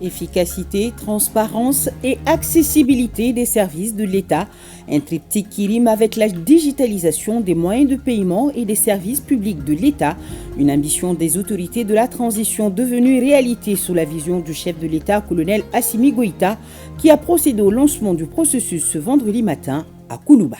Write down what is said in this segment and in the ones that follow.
Efficacité, transparence et accessibilité des services de l'État, un triptyque qui rime avec la digitalisation des moyens de paiement et des services publics de l'État, une ambition des autorités de la transition devenue réalité sous la vision du chef de l'État, colonel Assimi Goïta, qui a procédé au lancement du processus ce vendredi matin à Koulouba.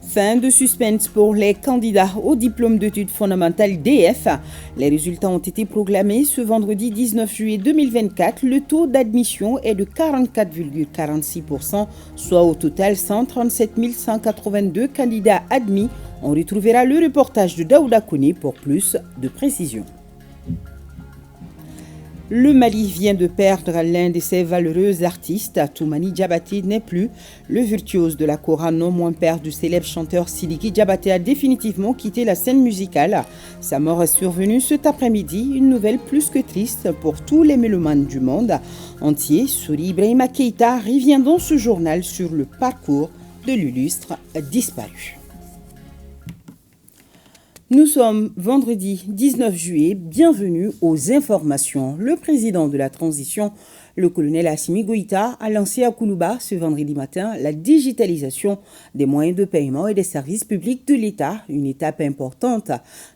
Fin de suspense pour les candidats au diplôme d'études fondamentales DF. Les résultats ont été proclamés ce vendredi 19 juillet 2024. Le taux d'admission est de 44,46%, soit au total 137 182 candidats admis. On retrouvera le reportage de Daouda Kone pour plus de précisions. Le Mali vient de perdre l'un de ses valeureux artistes. Toumani Diabaté n'est plus. Le virtuose de la kora, non moins père du célèbre chanteur Sidiki Diabaté, a définitivement quitté la scène musicale. Sa mort est survenue cet après-midi, une nouvelle plus que triste pour tous les mélomanes du monde entier. Souri Ibrahima Keïta revient dans ce journal sur le parcours de l'illustre disparu. Nous sommes vendredi 19 juillet, bienvenue aux informations. Le président de la transition, le colonel Assimi Goïta, a lancé à Koulouba ce vendredi matin la digitalisation des moyens de paiement et des services publics de l'État, une étape importante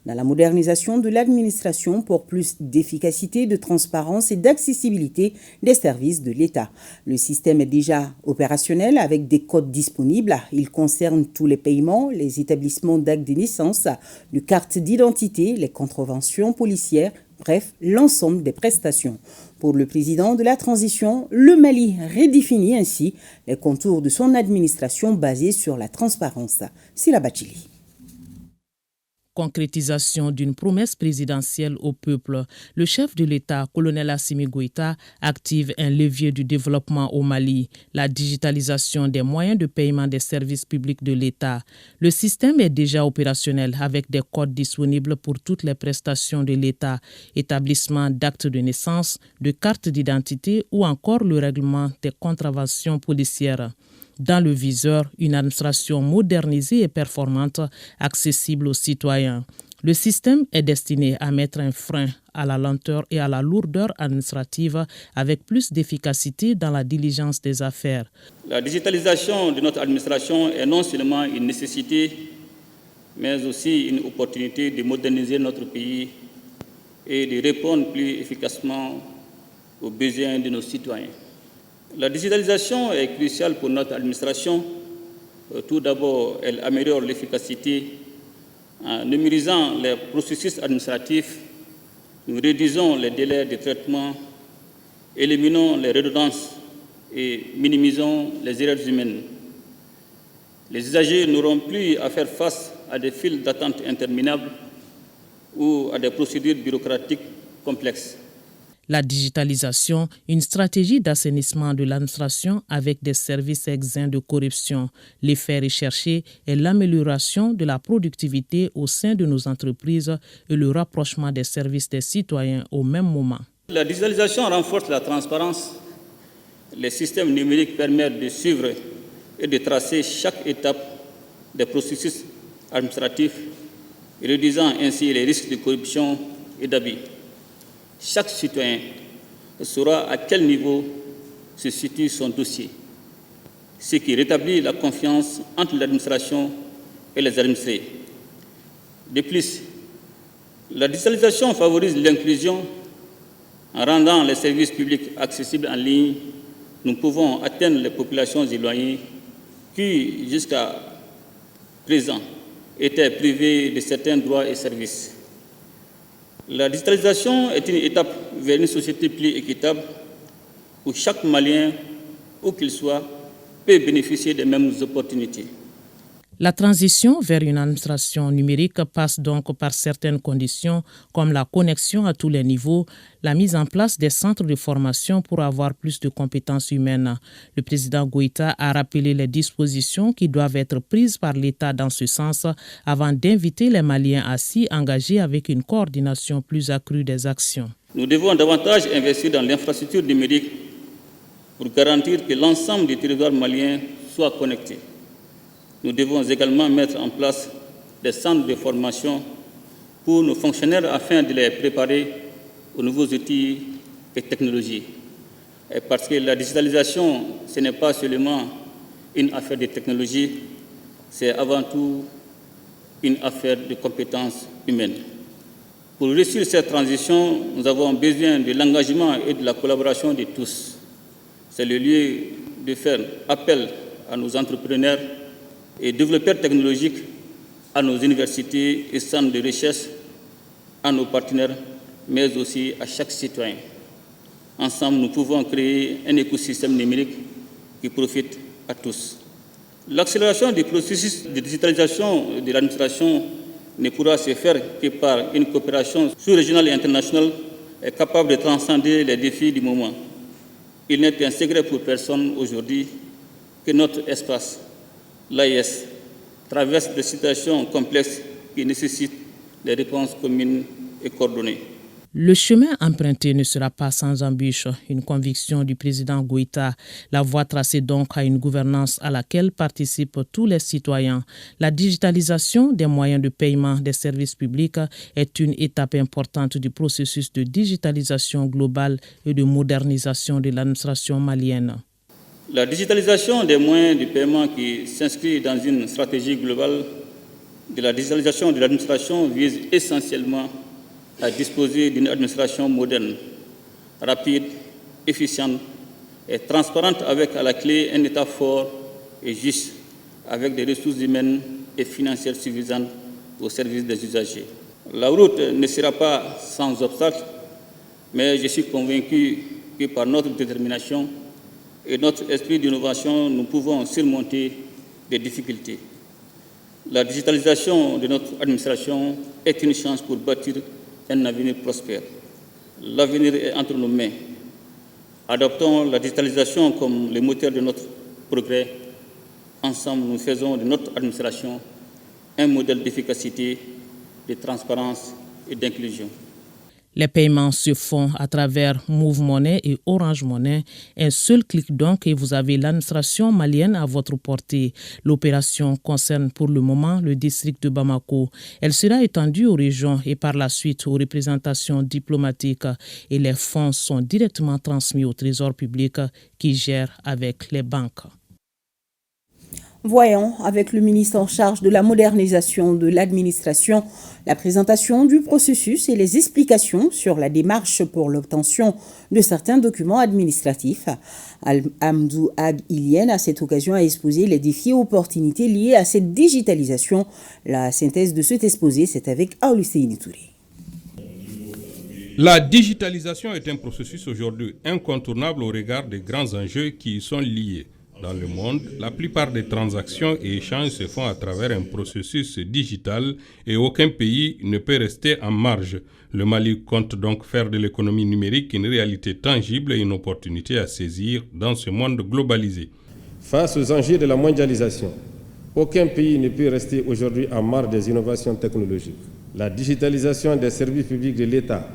dans la modernisation de l'administration pour plus d'efficacité, de transparence et d'accessibilité des services de l'État. Le système est déjà opérationnel avec des codes disponibles. Il concerne tous les paiements, les établissements d'actes de naissance, de cartes d'identité, les contraventions policières, bref, l'ensemble des prestations. Pour le président de la transition, le Mali redéfinit ainsi les contours de son administration basée sur la transparence. Sila Bachili. Concrétisation d'une promesse présidentielle au peuple, le chef de l'État, colonel Assimi Goïta, active un levier du développement au Mali, la digitalisation des moyens de paiement des services publics de l'État. Le système est déjà opérationnel avec des codes disponibles pour toutes les prestations de l'État, établissement d'actes de naissance, de cartes d'identité ou encore le règlement des contraventions policières. Dans le viseur, une administration modernisée et performante, accessible aux citoyens. Le système est destiné à mettre un frein à la lenteur et à la lourdeur administrative avec plus d'efficacité dans la diligence des affaires. La digitalisation de notre administration est non seulement une nécessité, mais aussi une opportunité de moderniser notre pays et de répondre plus efficacement aux besoins de nos citoyens. La digitalisation est cruciale pour notre administration. Tout d'abord, elle améliore l'efficacité en numérisant les processus administratifs. Nous réduisons les délais de traitement, éliminons les redondances et minimisons les erreurs humaines. Les usagers n'auront plus à faire face à des files d'attente interminables ou à des procédures bureaucratiques complexes. La digitalisation, une stratégie d'assainissement de l'administration avec des services exempts de corruption. L'effet recherché est l'amélioration de la productivité au sein de nos entreprises et le rapprochement des services des citoyens au même moment. La digitalisation renforce la transparence. Les systèmes numériques permettent de suivre et de tracer chaque étape des processus administratifs, réduisant ainsi les risques de corruption et d'abus. Chaque citoyen saura à quel niveau se situe son dossier, ce qui rétablit la confiance entre l'administration et les administrés. De plus, la digitalisation favorise l'inclusion. En rendant les services publics accessibles en ligne, nous pouvons atteindre les populations éloignées qui, jusqu'à présent, étaient privées de certains droits et services. La digitalisation est une étape vers une société plus équitable où chaque Malien, où qu'il soit, peut bénéficier des mêmes opportunités. La transition vers une administration numérique passe donc par certaines conditions comme la connexion à tous les niveaux, la mise en place des centres de formation pour avoir plus de compétences humaines. Le président Goïta a rappelé les dispositions qui doivent être prises par l'État dans ce sens avant d'inviter les Maliens à s'y engager avec une coordination plus accrue des actions. Nous devons davantage investir dans l'infrastructure numérique pour garantir que l'ensemble du territoire malien soit connecté. Nous devons également mettre en place des centres de formation pour nos fonctionnaires afin de les préparer aux nouveaux outils et technologies. Et parce que la digitalisation, ce n'est pas seulement une affaire de technologie, c'est avant tout une affaire de compétences humaines. Pour réussir cette transition, nous avons besoin de l'engagement et de la collaboration de tous. C'est le lieu de faire appel à nos entrepreneurs et développeurs technologiques, à nos universités et centres de recherche, à nos partenaires, mais aussi à chaque citoyen. Ensemble, nous pouvons créer un écosystème numérique qui profite à tous. L'accélération du processus de digitalisation de l'administration ne pourra se faire que par une coopération sous-régionale et internationale capable de transcender les défis du moment. Il n'est un secret pour personne aujourd'hui que notre espace, l'AIS, traverse des situations complexes qui nécessitent des réponses communes et coordonnées. Le chemin emprunté ne sera pas sans embûches, une conviction du président Goïta. La voie tracée donc à une gouvernance à laquelle participent tous les citoyens. La digitalisation des moyens de paiement des services publics est une étape importante du processus de digitalisation globale et de modernisation de l'administration malienne. La digitalisation des moyens de paiement qui s'inscrit dans une stratégie globale de la digitalisation de l'administration vise essentiellement à disposer d'une administration moderne, rapide, efficiente et transparente avec à la clé un État fort et juste, avec des ressources humaines et financières suffisantes au service des usagers. La route ne sera pas sans obstacles, mais je suis convaincu que par notre détermination et notre esprit d'innovation, nous pouvons surmonter des difficultés. La digitalisation de notre administration est une chance pour bâtir un avenir prospère. L'avenir est entre nos mains. Adoptons la digitalisation comme le moteur de notre progrès. Ensemble, nous faisons de notre administration un modèle d'efficacité, de transparence et d'inclusion. Les paiements se font à travers Move Money et Orange Money. Un seul clic donc et vous avez l'administration malienne à votre portée. L'opération concerne pour le moment le district de Bamako. Elle sera étendue aux régions et par la suite aux représentations diplomatiques. Et les fonds sont directement transmis au Trésor public qui gère avec les banques. Voyons avec le ministre en charge de la modernisation de l'administration la présentation du processus et les explications sur la démarche pour l'obtention de certains documents administratifs. Hamdou Ag Ilien, à cette occasion, a exposé les défis et opportunités liés à cette digitalisation. La synthèse de cet exposé, c'est avec Aoulusseini Touré. La digitalisation est un processus aujourd'hui incontournable au regard des grands enjeux qui y sont liés. Dans le monde, la plupart des transactions et échanges se font à travers un processus digital et aucun pays ne peut rester en marge. Le Mali compte donc faire de l'économie numérique une réalité tangible et une opportunité à saisir dans ce monde globalisé. Face aux enjeux de la mondialisation, aucun pays ne peut rester aujourd'hui en marge des innovations technologiques. La digitalisation des services publics de l'État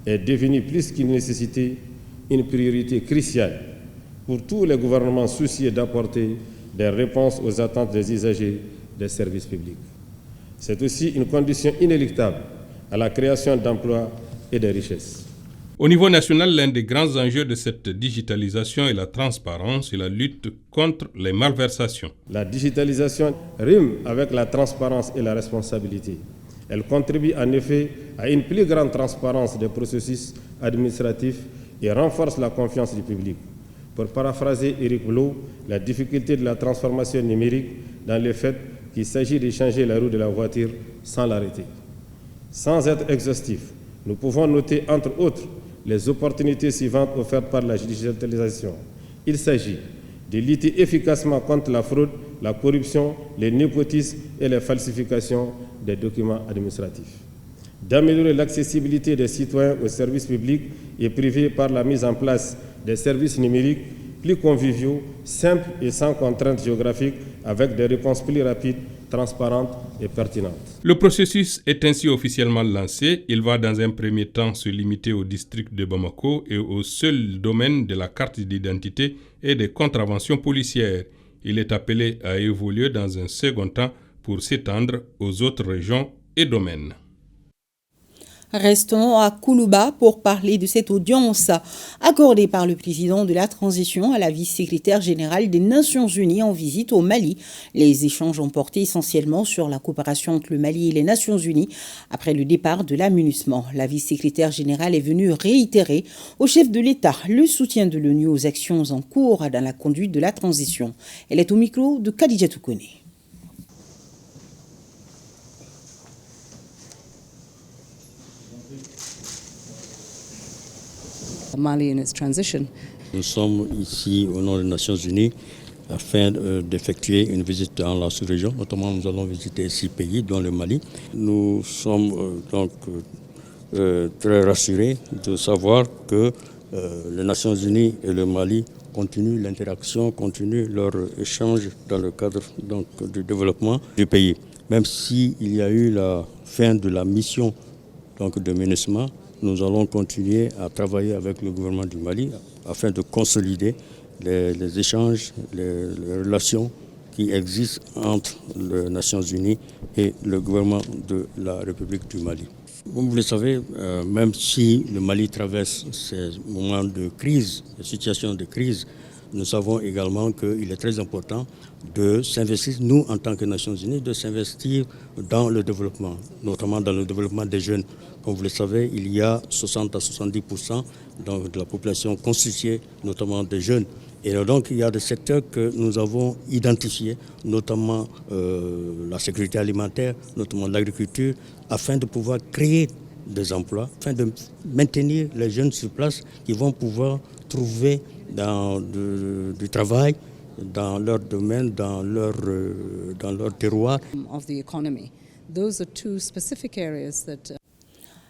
est devenue plus qu'une nécessité, une priorité cruciale pour tous les gouvernements soucieux d'apporter des réponses aux attentes des usagers des services publics. C'est aussi une condition inéluctable à la création d'emplois et de richesses. Au niveau national, l'un des grands enjeux de cette digitalisation est la transparence et la lutte contre les malversations. La digitalisation rime avec la transparence et la responsabilité. Elle contribue en effet à une plus grande transparence des processus administratifs et renforce la confiance du public. Pour paraphraser Éric Blot, la difficulté de la transformation numérique dans le fait qu'il s'agit de changer la roue de la voiture sans l'arrêter. Sans être exhaustif, nous pouvons noter entre autres les opportunités suivantes offertes par la digitalisation. Il s'agit de lutter efficacement contre la fraude, la corruption, les népotismes et les falsifications des documents administratifs. D'améliorer l'accessibilité des citoyens aux services publics et privés par la mise en place des services numériques plus conviviaux, simples et sans contraintes géographiques, avec des réponses plus rapides, transparentes et pertinentes. Le processus est ainsi officiellement lancé. Il va dans un premier temps se limiter au district de Bamako et au seul domaine de la carte d'identité et des contraventions policières. Il est appelé à évoluer dans un second temps pour s'étendre aux autres régions et domaines. Restons à Koulouba pour parler de cette audience accordée par le président de la transition à la vice-secrétaire générale des Nations Unies en visite au Mali. Les échanges ont porté essentiellement sur la coopération entre le Mali et les Nations Unies après le départ de la MINUSMA. La vice-secrétaire générale est venue réitérer au chef de l'État le soutien de l'ONU aux actions en cours dans la conduite de la transition. Elle est au micro de Khadija Toukone. Mali and its transition. Nous sommes ici au nom des Nations Unies afin d'effectuer une visite dans la sous-région. Notamment, nous allons visiter 6 pays, dont le Mali. Nous sommes très rassurés de savoir que les Nations Unies et le Mali continuent l'interaction, continuent leur échange dans le cadre du développement du pays. Même s'il y a eu la fin de la mission de MINUSMA, nous allons continuer à travailler avec le gouvernement du Mali afin de consolider les échanges, les relations qui existent entre les Nations Unies et le gouvernement de la République du Mali. Comme vous le savez, même si le Mali traverse ces moments de crise, ces situations de crise, nous savons également qu'il est très important de s'investir, nous en tant que Nations Unies, de s'investir dans le développement, notamment dans le développement des jeunes. Comme vous le savez, il y a 60 à 70% de la population constituée, notamment des jeunes. Et donc, il y a des secteurs que nous avons identifiés, notamment la sécurité alimentaire, notamment l'agriculture, afin de pouvoir créer des emplois, afin de maintenir les jeunes sur place qui vont pouvoir trouver du travail dans leur domaine, dans leur terroir.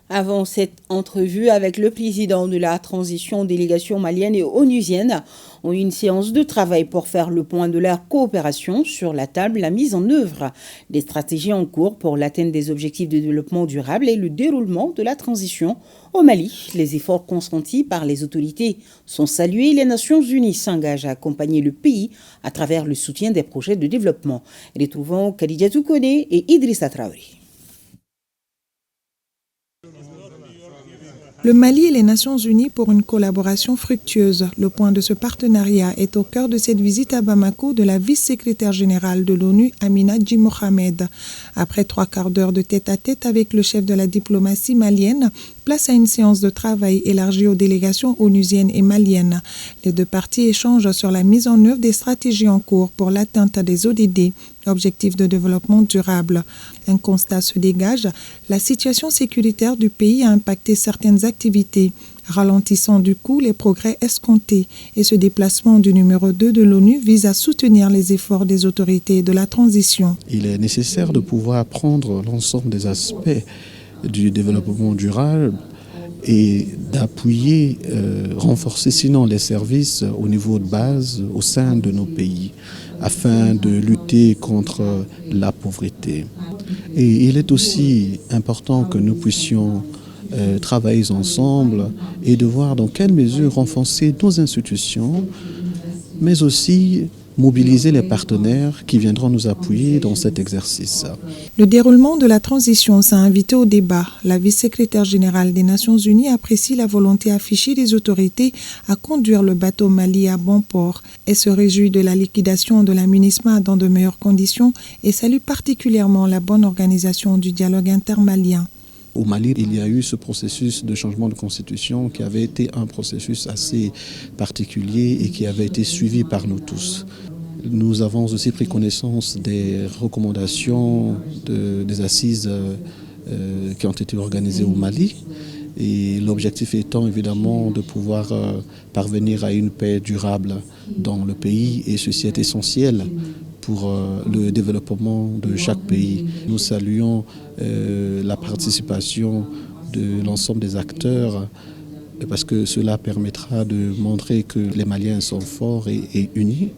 Avant cette entrevue avec le président de la transition, délégation malienne et onusienne ont eu une séance de travail pour faire le point de leur coopération. Sur la table, la mise en œuvre des stratégies en cours pour l'atteinte des objectifs de développement durable et le déroulement de la transition au Mali. Les efforts consentis par les autorités sont salués. Les Nations Unies s'engagent à accompagner le pays à travers le soutien des projets de développement. Retrouvons Khadija Toukone et Idrissa Traoré. Le Mali et les Nations Unies pour une collaboration fructueuse. Le point de ce partenariat est au cœur de cette visite à Bamako de la vice-secrétaire générale de l'ONU, Amina Dji Mohamed. Après 3 quarts d'heure de tête-à-tête avec le chef de la diplomatie malienne, place à une séance de travail élargie aux délégations onusiennes et maliennes. Les 2 parties échangent sur la mise en œuvre des stratégies en cours pour l'atteinte des ODD, objectifs de développement durable. Un constat se dégage, la situation sécuritaire du pays a impacté certaines activités, ralentissant du coup les progrès escomptés. Et ce déplacement du numéro 2 de l'ONU vise à soutenir les efforts des autorités de la transition. Il est nécessaire de pouvoir prendre l'ensemble des aspects du développement durable et d'appuyer, renforcer sinon les services au niveau de base au sein de nos pays afin de lutter contre la pauvreté. Et il est aussi important que nous puissions travailler ensemble et de voir dans quelle mesure renforcer nos institutions, mais aussi mobiliser les partenaires qui viendront nous appuyer dans cet exercice. Le déroulement de la transition s'est invité au débat. La vice-secrétaire générale des Nations Unies apprécie la volonté affichée des autorités à conduire le bateau Mali à bon port. Elle se réjouit de la liquidation de la MINUSMA dans de meilleures conditions et salue particulièrement la bonne organisation du dialogue intermalien. Au Mali, il y a eu ce processus de changement de constitution qui avait été un processus assez particulier et qui avait été suivi par nous tous. Nous avons aussi pris connaissance des recommandations des assises qui ont été organisées au Mali. Et l'objectif étant évidemment de pouvoir parvenir à une paix durable dans le pays, et ceci est essentiel pour le développement de chaque pays. Nous saluons la participation de l'ensemble des acteurs parce que cela permettra de montrer que les Maliens sont forts et unis.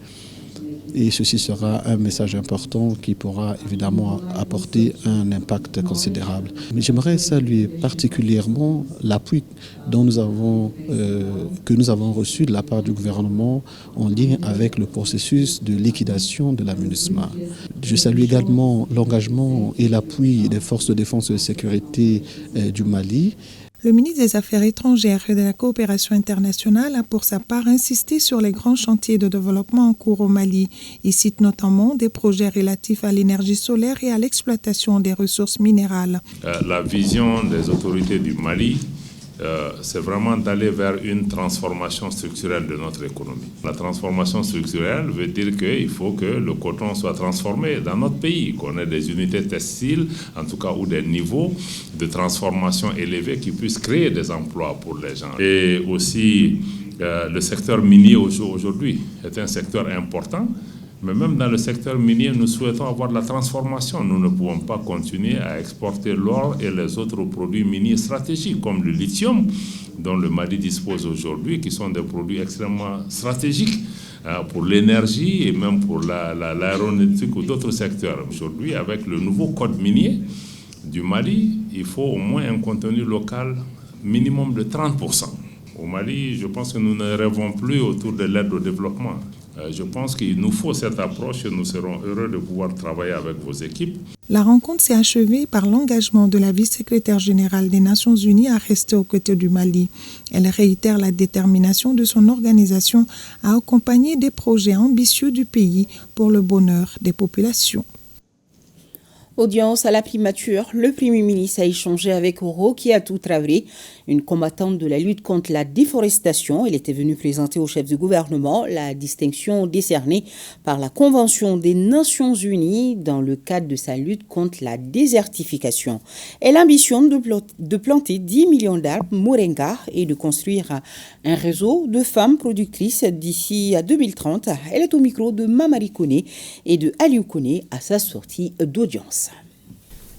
et ceci sera un message important qui pourra évidemment apporter un impact considérable. Mais j'aimerais saluer particulièrement l'appui que nous avons reçu de la part du gouvernement en lien avec le processus de liquidation de la MINUSMA. Je salue également l'engagement et l'appui des forces de défense et de sécurité du Mali. Le ministre des Affaires étrangères et de la coopération internationale a pour sa part insisté sur les grands chantiers de développement en cours au Mali. Il cite notamment des projets relatifs à l'énergie solaire et à l'exploitation des ressources minérales. La vision des autorités du Mali, c'est vraiment d'aller vers une transformation structurelle de notre économie. La transformation structurelle veut dire qu'il faut que le coton soit transformé dans notre pays, qu'on ait des unités textiles, en tout cas, ou des niveaux de transformation élevés qui puissent créer des emplois pour les gens. Et aussi, le secteur minier aujourd'hui est un secteur important. Mais même dans le secteur minier, nous souhaitons avoir de la transformation. Nous ne pouvons pas continuer à exporter l'or et les autres produits miniers stratégiques, comme le lithium, dont le Mali dispose aujourd'hui, qui sont des produits extrêmement stratégiques pour l'énergie et même pour l'aéronautique ou d'autres secteurs. Aujourd'hui, avec le nouveau code minier du Mali, il faut au moins un contenu local minimum de 30%. Au Mali, je pense que nous ne rêvons plus autour de l'aide au développement. Je pense qu'il nous faut cette approche et nous serons heureux de pouvoir travailler avec vos équipes. La rencontre s'est achevée par l'engagement de la vice-secrétaire générale des Nations Unies à rester aux côtés du Mali. Elle réitère la détermination de son organisation à accompagner des projets ambitieux du pays pour le bonheur des populations. Audience à la primature, le Premier ministre a échangé avec Rokiatou Traoré, une combattante de la lutte contre la déforestation. Elle était venue présenter au chef du gouvernement la distinction décernée par la Convention des Nations Unies dans le cadre de sa lutte contre la désertification. Elle ambitionne de planter 10 millions d'arbres moringa et de construire un réseau de femmes productrices d'ici à 2030. Elle est au micro de Mamari Kone et de Aliou Kone à sa sortie d'audience.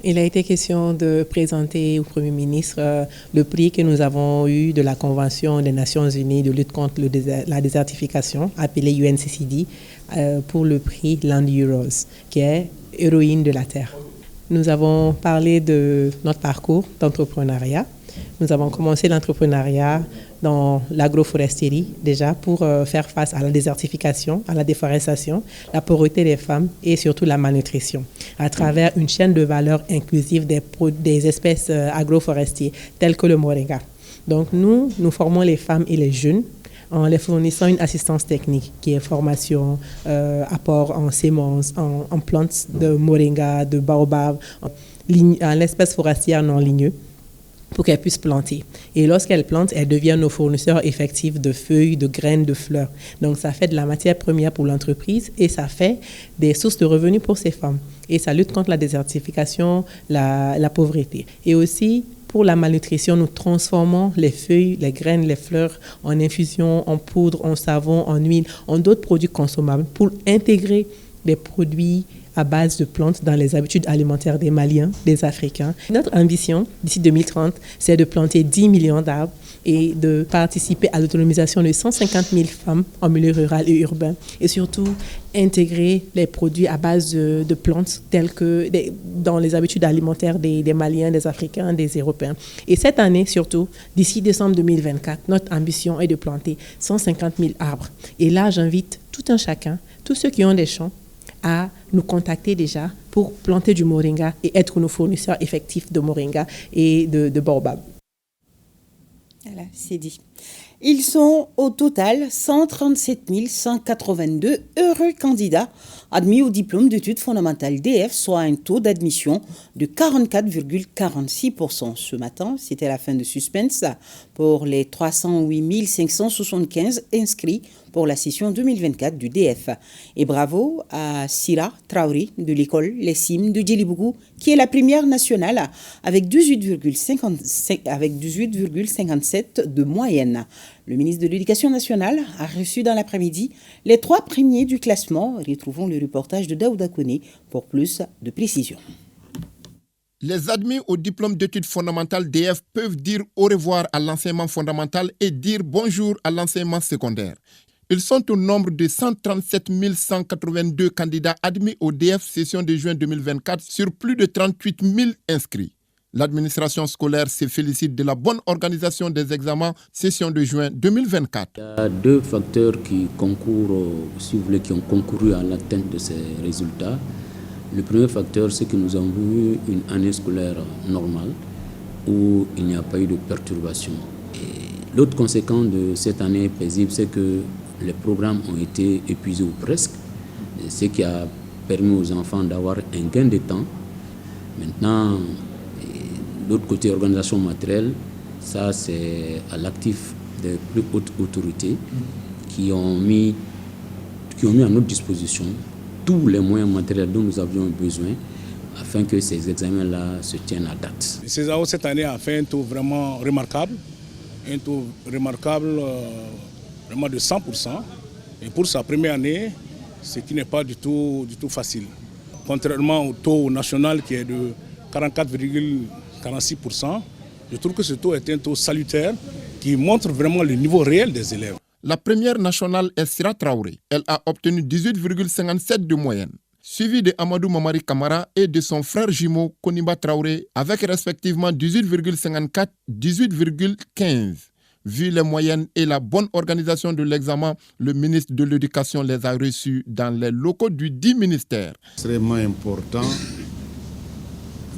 Il a été question de présenter au Premier ministre le prix que nous avons eu de la Convention des Nations Unies de lutte contre la désertification, appelée UNCCD, pour le prix Land Heroes, qui est héroïne de la Terre. Nous avons parlé de notre parcours d'entrepreneuriat. Nous avons commencé l'entrepreneuriat dans l'agroforesterie déjà pour faire face à la désertification, à la déforestation, la pauvreté des femmes et surtout la malnutrition à travers une chaîne de valeur inclusive des espèces agroforestières telles que le moringa. Donc nous formons les femmes et les jeunes en les fournissant une assistance technique qui est formation, apport en semences, en plantes de moringa, de baobab, en l'espèce forestière non ligneux, pour qu'elles puissent planter. Et lorsqu'elles plantent, elles deviennent nos fournisseurs effectifs de feuilles, de graines, de fleurs. Donc ça fait de la matière première pour l'entreprise et ça fait des sources de revenus pour ces femmes. Et ça lutte contre la désertification, la pauvreté. Et aussi, pour la malnutrition, nous transformons les feuilles, les graines, les fleurs en infusion, en poudre, en savon, en huile, en d'autres produits consommables pour intégrer des produits à base de plantes dans les habitudes alimentaires des Maliens, des Africains. Notre ambition, d'ici 2030, c'est de planter 10 millions d'arbres et de participer à l'autonomisation de 150 000 femmes en milieu rural et urbain. Et surtout, intégrer les produits à base de plantes telles que dans les habitudes alimentaires des Maliens, des Africains, des Européens. Et cette année, surtout, d'ici décembre 2024, notre ambition est de planter 150 000 arbres. Et là, j'invite tout un chacun, tous ceux qui ont des champs, à nous contacter déjà pour planter du moringa et être nos fournisseurs effectifs de moringa et de baobab. Voilà, c'est dit. Ils sont au total 137 182 heureux candidats admis au diplôme d'études fondamentales DF, soit un taux d'admission de 44,46%. Ce matin, c'était la fin de suspense pour les 308 575 inscrits pour la session 2024 du DF. Et bravo à Sira Traoré de l'école Les Cimes de Djelibougou, qui est la première nationale avec 18,57 de moyenne. Le ministre de l'Éducation nationale a reçu dans l'après-midi les 3 premiers du classement. Retrouvons le reportage de Daouda Kone pour plus de précision. Les admis au diplôme d'études fondamentales DF peuvent dire au revoir à l'enseignement fondamental et dire bonjour à l'enseignement secondaire. Ils sont au nombre de 137 182 candidats admis au DF session de juin 2024 sur plus de 38 000 inscrits. L'administration scolaire se félicite de la bonne organisation des examens session de juin 2024. Il y a deux facteurs qui concourent, si vous voulez, qui ont concouru à l'atteinte de ces résultats. Le premier facteur, c'est que nous avons eu une année scolaire normale où il n'y a pas eu de perturbation. Et l'autre conséquence de cette année paisible, c'est que les programmes ont été épuisés ou presque, ce qui a permis aux enfants d'avoir un gain de temps. Maintenant, l'autre côté, organisation matérielle, ça c'est à l'actif des plus hautes autorités qui ont mis à notre disposition tous les moyens matériels dont nous avions besoin afin que ces examens-là se tiennent à date. CESAO cette année a fait un taux vraiment remarquable, vraiment de 100%. Et pour sa première année, ce qui n'est pas du tout facile. Contrairement au taux national qui est de 44,46%, je trouve que ce taux est un taux salutaire qui montre vraiment le niveau réel des élèves. La première nationale est Sira Traoré. Elle a obtenu 18,57 de moyenne, suivi de Amadou Mamari Kamara et de son frère jumeau Koniba Traoré avec respectivement 18,54 et 18,15. Vu les moyennes et la bonne organisation de l'examen, le ministre de l'Éducation les a reçus dans les locaux du dit ministère. Extrêmement important.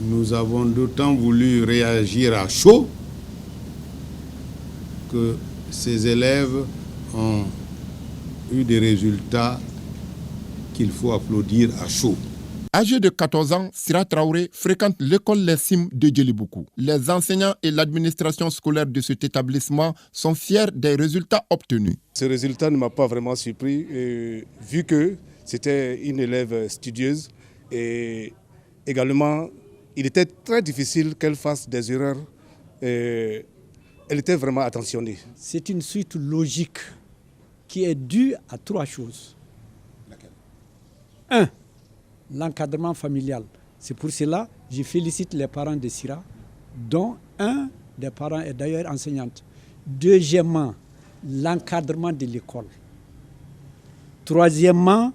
Nous avons d'autant voulu réagir à chaud que ces élèves ont eu des résultats qu'il faut applaudir à chaud. Âgé de 14 ans, Sira Traoré fréquente l'école Les Cimes de Djeliboukou. Les enseignants et l'administration scolaire de cet établissement sont fiers des résultats obtenus. Ce résultat ne m'a pas vraiment surpris, vu que c'était une élève studieuse et également il était très difficile qu'elle fasse des erreurs. Elle était vraiment attentionnée. C'est une suite logique qui est due à trois choses. Laquelle ? 1. L'encadrement familial. C'est pour cela que je félicite les parents de Sira, dont un des parents est d'ailleurs enseignante. Deuxièmement, l'encadrement de l'école. Troisièmement,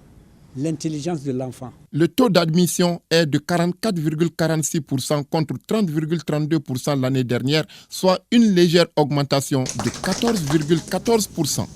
l'intelligence de l'enfant. Le taux d'admission est de 44,46% contre 30,32% l'année dernière, soit une légère augmentation de 14,14%.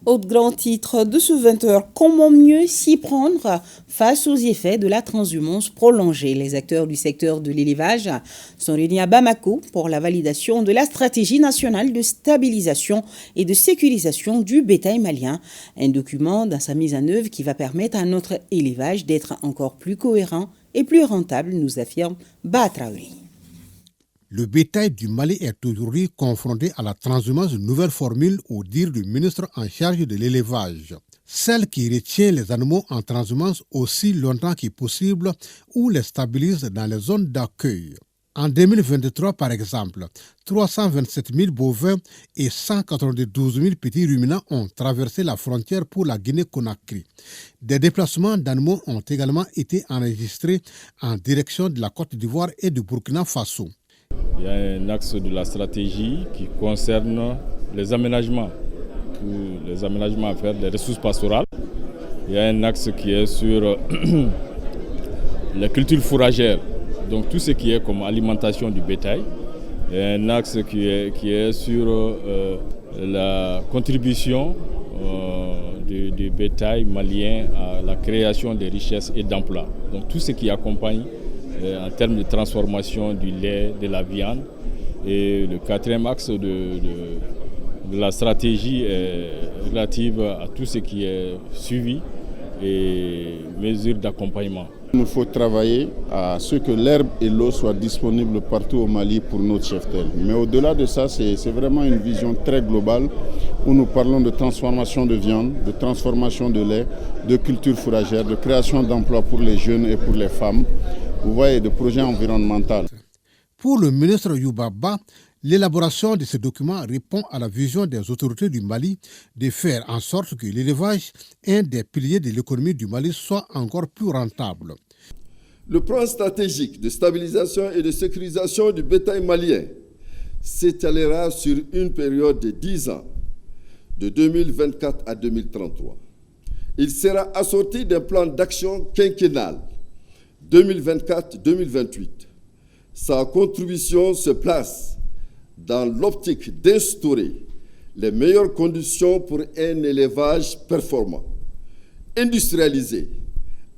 Autre grand titre de ce 20h, comment mieux s'y prendre face aux effets de la transhumance prolongée. Les acteurs du secteur de l'élevage sont réunis à Bamako pour la validation de la stratégie nationale de stabilisation et de sécurisation du bétail malien. Un document dans sa mise en œuvre qui va permettre à notre élevage d'être encore plus cohérent et plus rentable, nous affirme Batraoui. Le bétail du Mali est aujourd'hui confronté à la transhumance d'une nouvelle formule au dire du ministre en charge de l'élevage. Celle qui retient les animaux en transhumance aussi longtemps que possible ou les stabilise dans les zones d'accueil. En 2023, par exemple, 327 000 bovins et 192 000 petits ruminants ont traversé la frontière pour la Guinée-Conakry. Des déplacements d'animaux ont également été enregistrés en direction de la Côte d'Ivoire et du Burkina Faso. Il y a un axe de la stratégie qui concerne les aménagements à faire, les ressources pastorales. Il y a un axe qui est sur la culture fourragère, donc tout ce qui est comme alimentation du bétail. Il y a un axe qui est sur la contribution du bétail malien à la création de richesses et d'emplois. Donc tout ce qui accompagne en termes de transformation du lait, de la viande. Et le quatrième axe de la stratégie est relative à tout ce qui est suivi et mesures d'accompagnement. Il nous faut travailler à ce que l'herbe et l'eau soient disponibles partout au Mali pour notre cheptel. Mais au-delà de ça, c'est vraiment une vision très globale où nous parlons de transformation de viande, de transformation de lait, de culture fourragère, de création d'emplois pour les jeunes et pour les femmes. Vous voyez, de projets environnementaux. Pour le ministre Youbaba, l'élaboration de ce document répond à la vision des autorités du Mali de faire en sorte que l'élevage, un des piliers de l'économie du Mali, soit encore plus rentable. Le plan stratégique de stabilisation et de sécurisation du bétail malien s'étalera sur une période de 10 ans. de 2024 à 2033. Il sera assorti d'un plan d'action quinquennal 2024-2028. Sa contribution se place dans l'optique d'instaurer les meilleures conditions pour un élevage performant, industrialisé,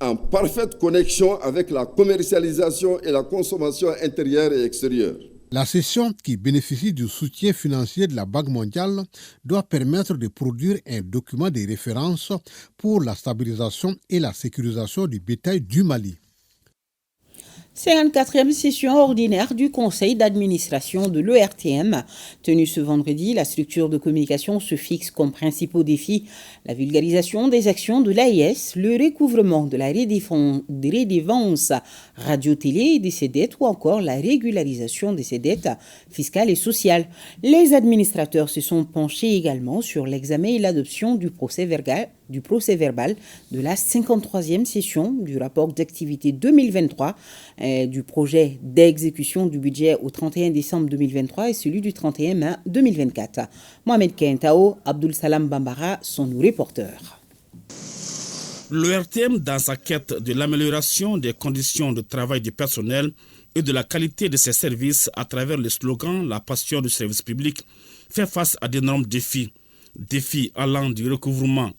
en parfaite connexion avec la commercialisation et la consommation intérieure et extérieure. La session, qui bénéficie du soutien financier de la Banque mondiale, doit permettre de produire un document de référence pour la stabilisation et la sécurisation du bétail du Mali. 54e session ordinaire du conseil d'administration de l'ERTM. Tenue ce vendredi, la structure de communication se fixe comme principaux défis la vulgarisation des actions de l'AIS, le recouvrement de la redevance radio-télé et de ses dettes ou encore la régularisation de ses dettes fiscales et sociales. Les administrateurs se sont penchés également sur l'examen et l'adoption du procès verbal de la 53e session du rapport d'activité 2023, du projet d'exécution du budget au 31 décembre 2023 et celui du 31 mai 2024. Mohamed Kentao, Abdul Salam Bambara sont nos reporters. L'ERTM, dans sa quête de l'amélioration des conditions de travail du personnel et de la qualité de ses services à travers le slogan « La passion du service public », fait face à d'énormes défis. Défis allant du recouvrement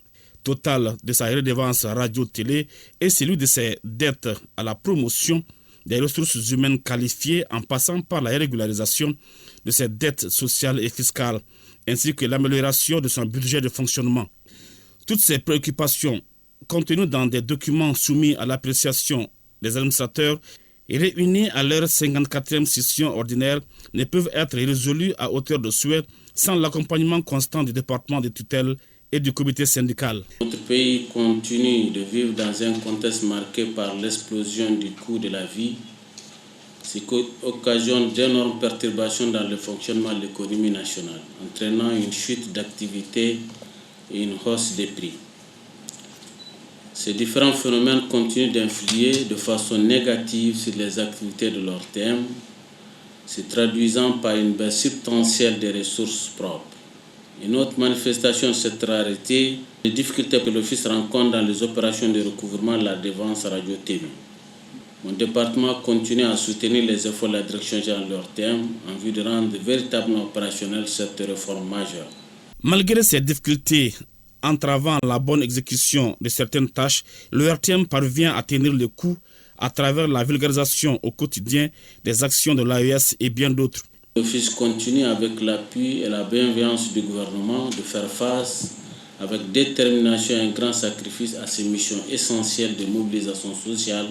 total de sa redevance radio-télé et celui de ses dettes à la promotion des ressources humaines qualifiées en passant par la régularisation de ses dettes sociales et fiscales, ainsi que l'amélioration de son budget de fonctionnement. Toutes ces préoccupations, contenues dans des documents soumis à l'appréciation des administrateurs et réunies à leur 54e session ordinaire, ne peuvent être résolues à hauteur de souhait sans l'accompagnement constant du département de tutelle et du comité syndical. Notre pays continue de vivre dans un contexte marqué par l'explosion du coût de la vie, ce qui occasionne d'énormes perturbations dans le fonctionnement de l'économie nationale, entraînant une chute d'activité et une hausse des prix. Ces différents phénomènes continuent d'influer de façon négative sur les activités de l'ERTM, se traduisant par une baisse substantielle des ressources propres. Une autre manifestation de cette rareté, les difficultés que l'Office rencontre dans les opérations de recouvrement de la redevance radio-TV. Mon département continue à soutenir les efforts de la Direction générale de l'ERTM en vue de rendre véritablement opérationnelle cette réforme majeure. Malgré ces difficultés entravant la bonne exécution de certaines tâches, l'ERTM parvient à tenir le coup à travers la vulgarisation au quotidien des actions de l'AES et bien d'autres. L'Office continue avec l'appui et la bienveillance du gouvernement de faire face avec détermination et un grand sacrifice à ces missions essentielles de mobilisation sociale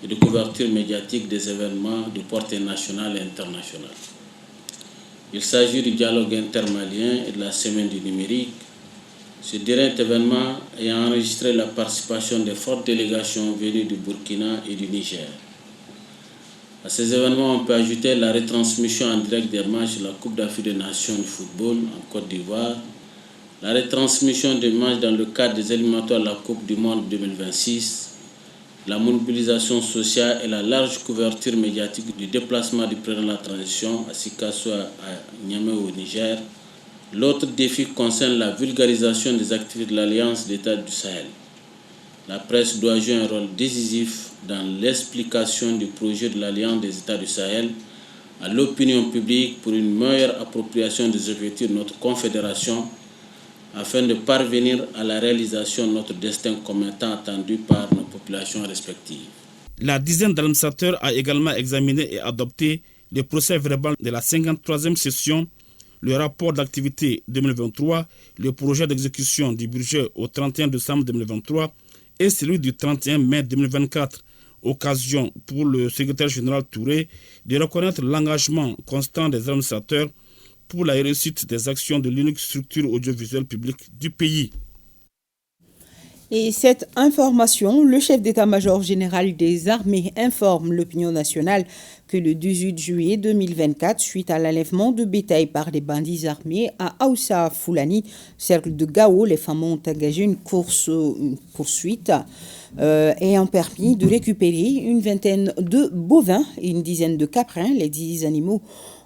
et de couverture médiatique des événements de portée nationale et internationale. Il s'agit du dialogue intermalien et de la semaine du numérique. Ce dernier événement ayant enregistré la participation des fortes délégations venues du Burkina et du Niger. À ces événements, on peut ajouter la retransmission en direct des matchs de la Coupe d'Afrique des Nations de football en Côte d'Ivoire, la retransmission des matchs dans le cadre des éliminatoires de la Coupe du Monde 2026, la mobilisation sociale et la large couverture médiatique du déplacement du président de la transition à Sikasso à Niamey au Niger. L'autre défi concerne la vulgarisation des activités de l'Alliance d'État du Sahel. La presse doit jouer un rôle décisif dans l'explication du projet de l'Alliance des États du Sahel à l'opinion publique pour une meilleure appropriation des objectifs de notre confédération afin de parvenir à la réalisation de notre destin commun tant attendu par nos populations respectives. La dizaine d'administrateurs a également examiné et adopté le procès verbal de la 53e session, le rapport d'activité 2023, le projet d'exécution du budget au 31 décembre 2023 et celui du 31 mai 2024. Occasion pour le secrétaire général Touré de reconnaître l'engagement constant des administrateurs pour la réussite des actions de l'unique structure audiovisuelle publique du pays. Et cette information, le chef d'état-major général des armées informe l'opinion nationale que le 18 juillet 2024, suite à l'enlèvement de bétail par des bandits armés à Aoussa Foulani, cercle de Gao, les femmes ont engagé une poursuite ayant permis de récupérer une vingtaine de bovins et une dizaine de caprins. Les 10 animaux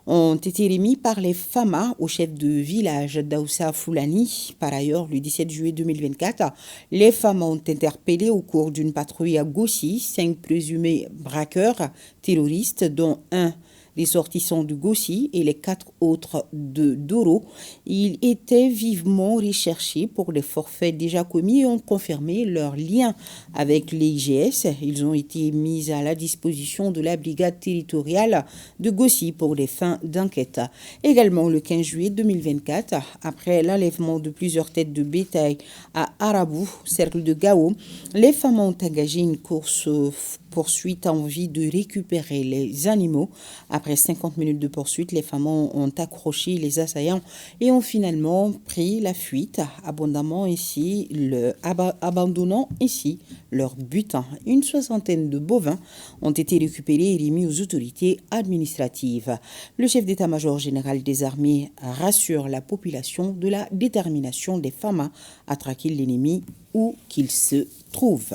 ont été remis par les FAMA au chef de village d'Aoussa Foulani. Par ailleurs, le 17 juillet 2024, les FAMA ont interpellé au cours d'une patrouille à Gossi 5 présumés braqueurs terroristes, dont un ressortissants de Gossi et les 4 autres de Doro. Ils étaient vivement recherchés pour les forfaits déjà commis et ont confirmé leur lien avec l'IGS. Ils ont été mis à la disposition de la brigade territoriale de Gossi pour des fins d'enquête. Également le 15 juillet 2024, après l'enlèvement de plusieurs têtes de bétail à Arabou, cercle de Gao, les femmes ont engagé une poursuite en vue de récupérer les animaux. Après 50 minutes de poursuite, les femmes ont accroché les assaillants et ont finalement pris la fuite, abandonnant ainsi leur butin. Une soixantaine de bovins ont été récupérés et remis aux autorités administratives. Le chef d'état-major général des armées rassure la population de la détermination des femmes à traquer l'ennemi où qu'il se trouve.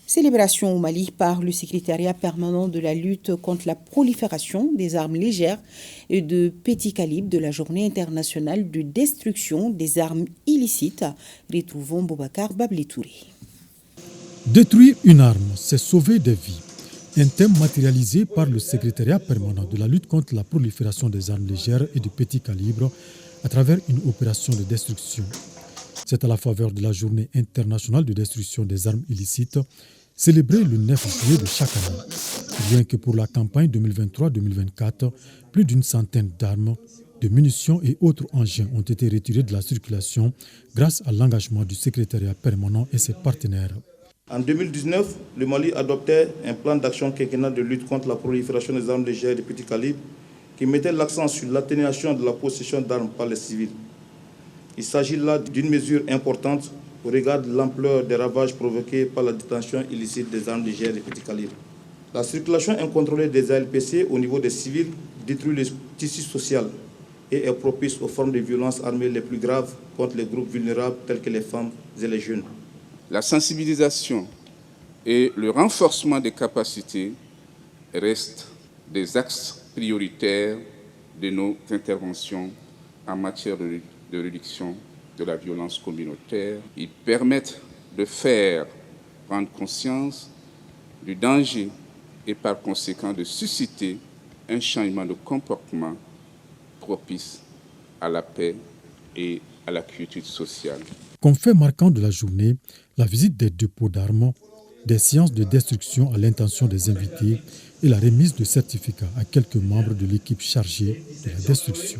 Célébration au Mali par le secrétariat permanent de la lutte contre la prolifération des armes légères et de petit calibre de la journée internationale de destruction des armes illicites. Retrouvons Boubacar Babletouré. Détruire une arme, c'est sauver des vies. Un thème matérialisé par le secrétariat permanent de la lutte contre la prolifération des armes légères et de petit calibre à travers une opération de destruction. C'est à la faveur de la journée internationale de destruction des armes illicites célébrée le 9 juillet de chaque année. Rien que pour la campagne 2023-2024, plus d'une centaine d'armes, de munitions et autres engins ont été retirés de la circulation grâce à l'engagement du secrétariat permanent et ses partenaires. En 2019, le Mali adoptait un plan d'action quinquennal de lutte contre la prolifération des armes légères et de petit calibre qui mettait l'accent sur l'atténuation de la possession d'armes par les civils. Il s'agit là d'une mesure importante au regard de l'ampleur des ravages provoqués par la détention illicite des armes légères et petits calibres. La circulation incontrôlée des ALPC au niveau des civils détruit le tissu social et est propice aux formes de violences armées les plus graves contre les groupes vulnérables tels que les femmes et les jeunes. La sensibilisation et le renforcement des capacités restent des axes prioritaires de nos interventions en matière de réduction de la violence communautaire. Ils permettent de faire prendre conscience du danger et par conséquent de susciter un changement de comportement propice à la paix et à la quiétude sociale. Comme fait marquant de la journée, la visite des dépôts d'armes, des séances de destruction à l'intention des invités et la remise de certificats à quelques membres de l'équipe chargée de la destruction.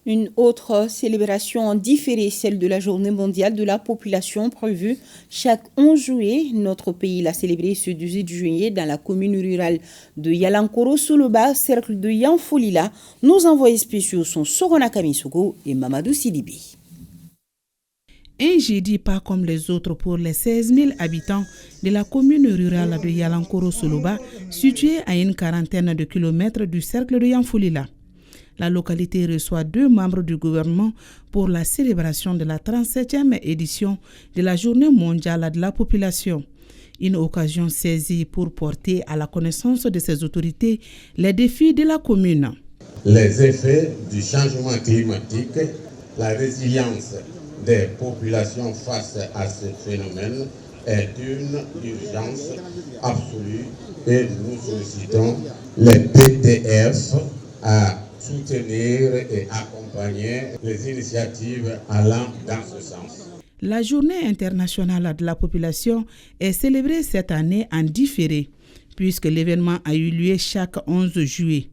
Une autre célébration en différé, celle de la Journée mondiale de la population prévue chaque 11 juillet. Notre pays l'a célébré ce 18 juillet dans la commune rurale de Yalankoro-Soloba, cercle de Yanfolila. Nos envoyés spéciaux sont Sorona Kamisoko et Mamadou Sidibi. Un jeudi pas comme les autres pour les 16 000 habitants de la commune rurale de Yalankoro-Soloba, située à une quarantaine de kilomètres du cercle de Yanfolila. La localité reçoit 2 membres du gouvernement pour la célébration de la 37e édition de la Journée mondiale de la population. Une occasion saisie pour porter à la connaissance de ces autorités les défis de la commune. Les effets du changement climatique, la résilience des populations face à ce phénomène est une urgence absolue et nous sollicitons les PTF à soutenir et accompagner les initiatives allant dans ce sens. La Journée internationale de la population est célébrée cette année en différé, puisque l'événement a eu lieu chaque 11 juillet.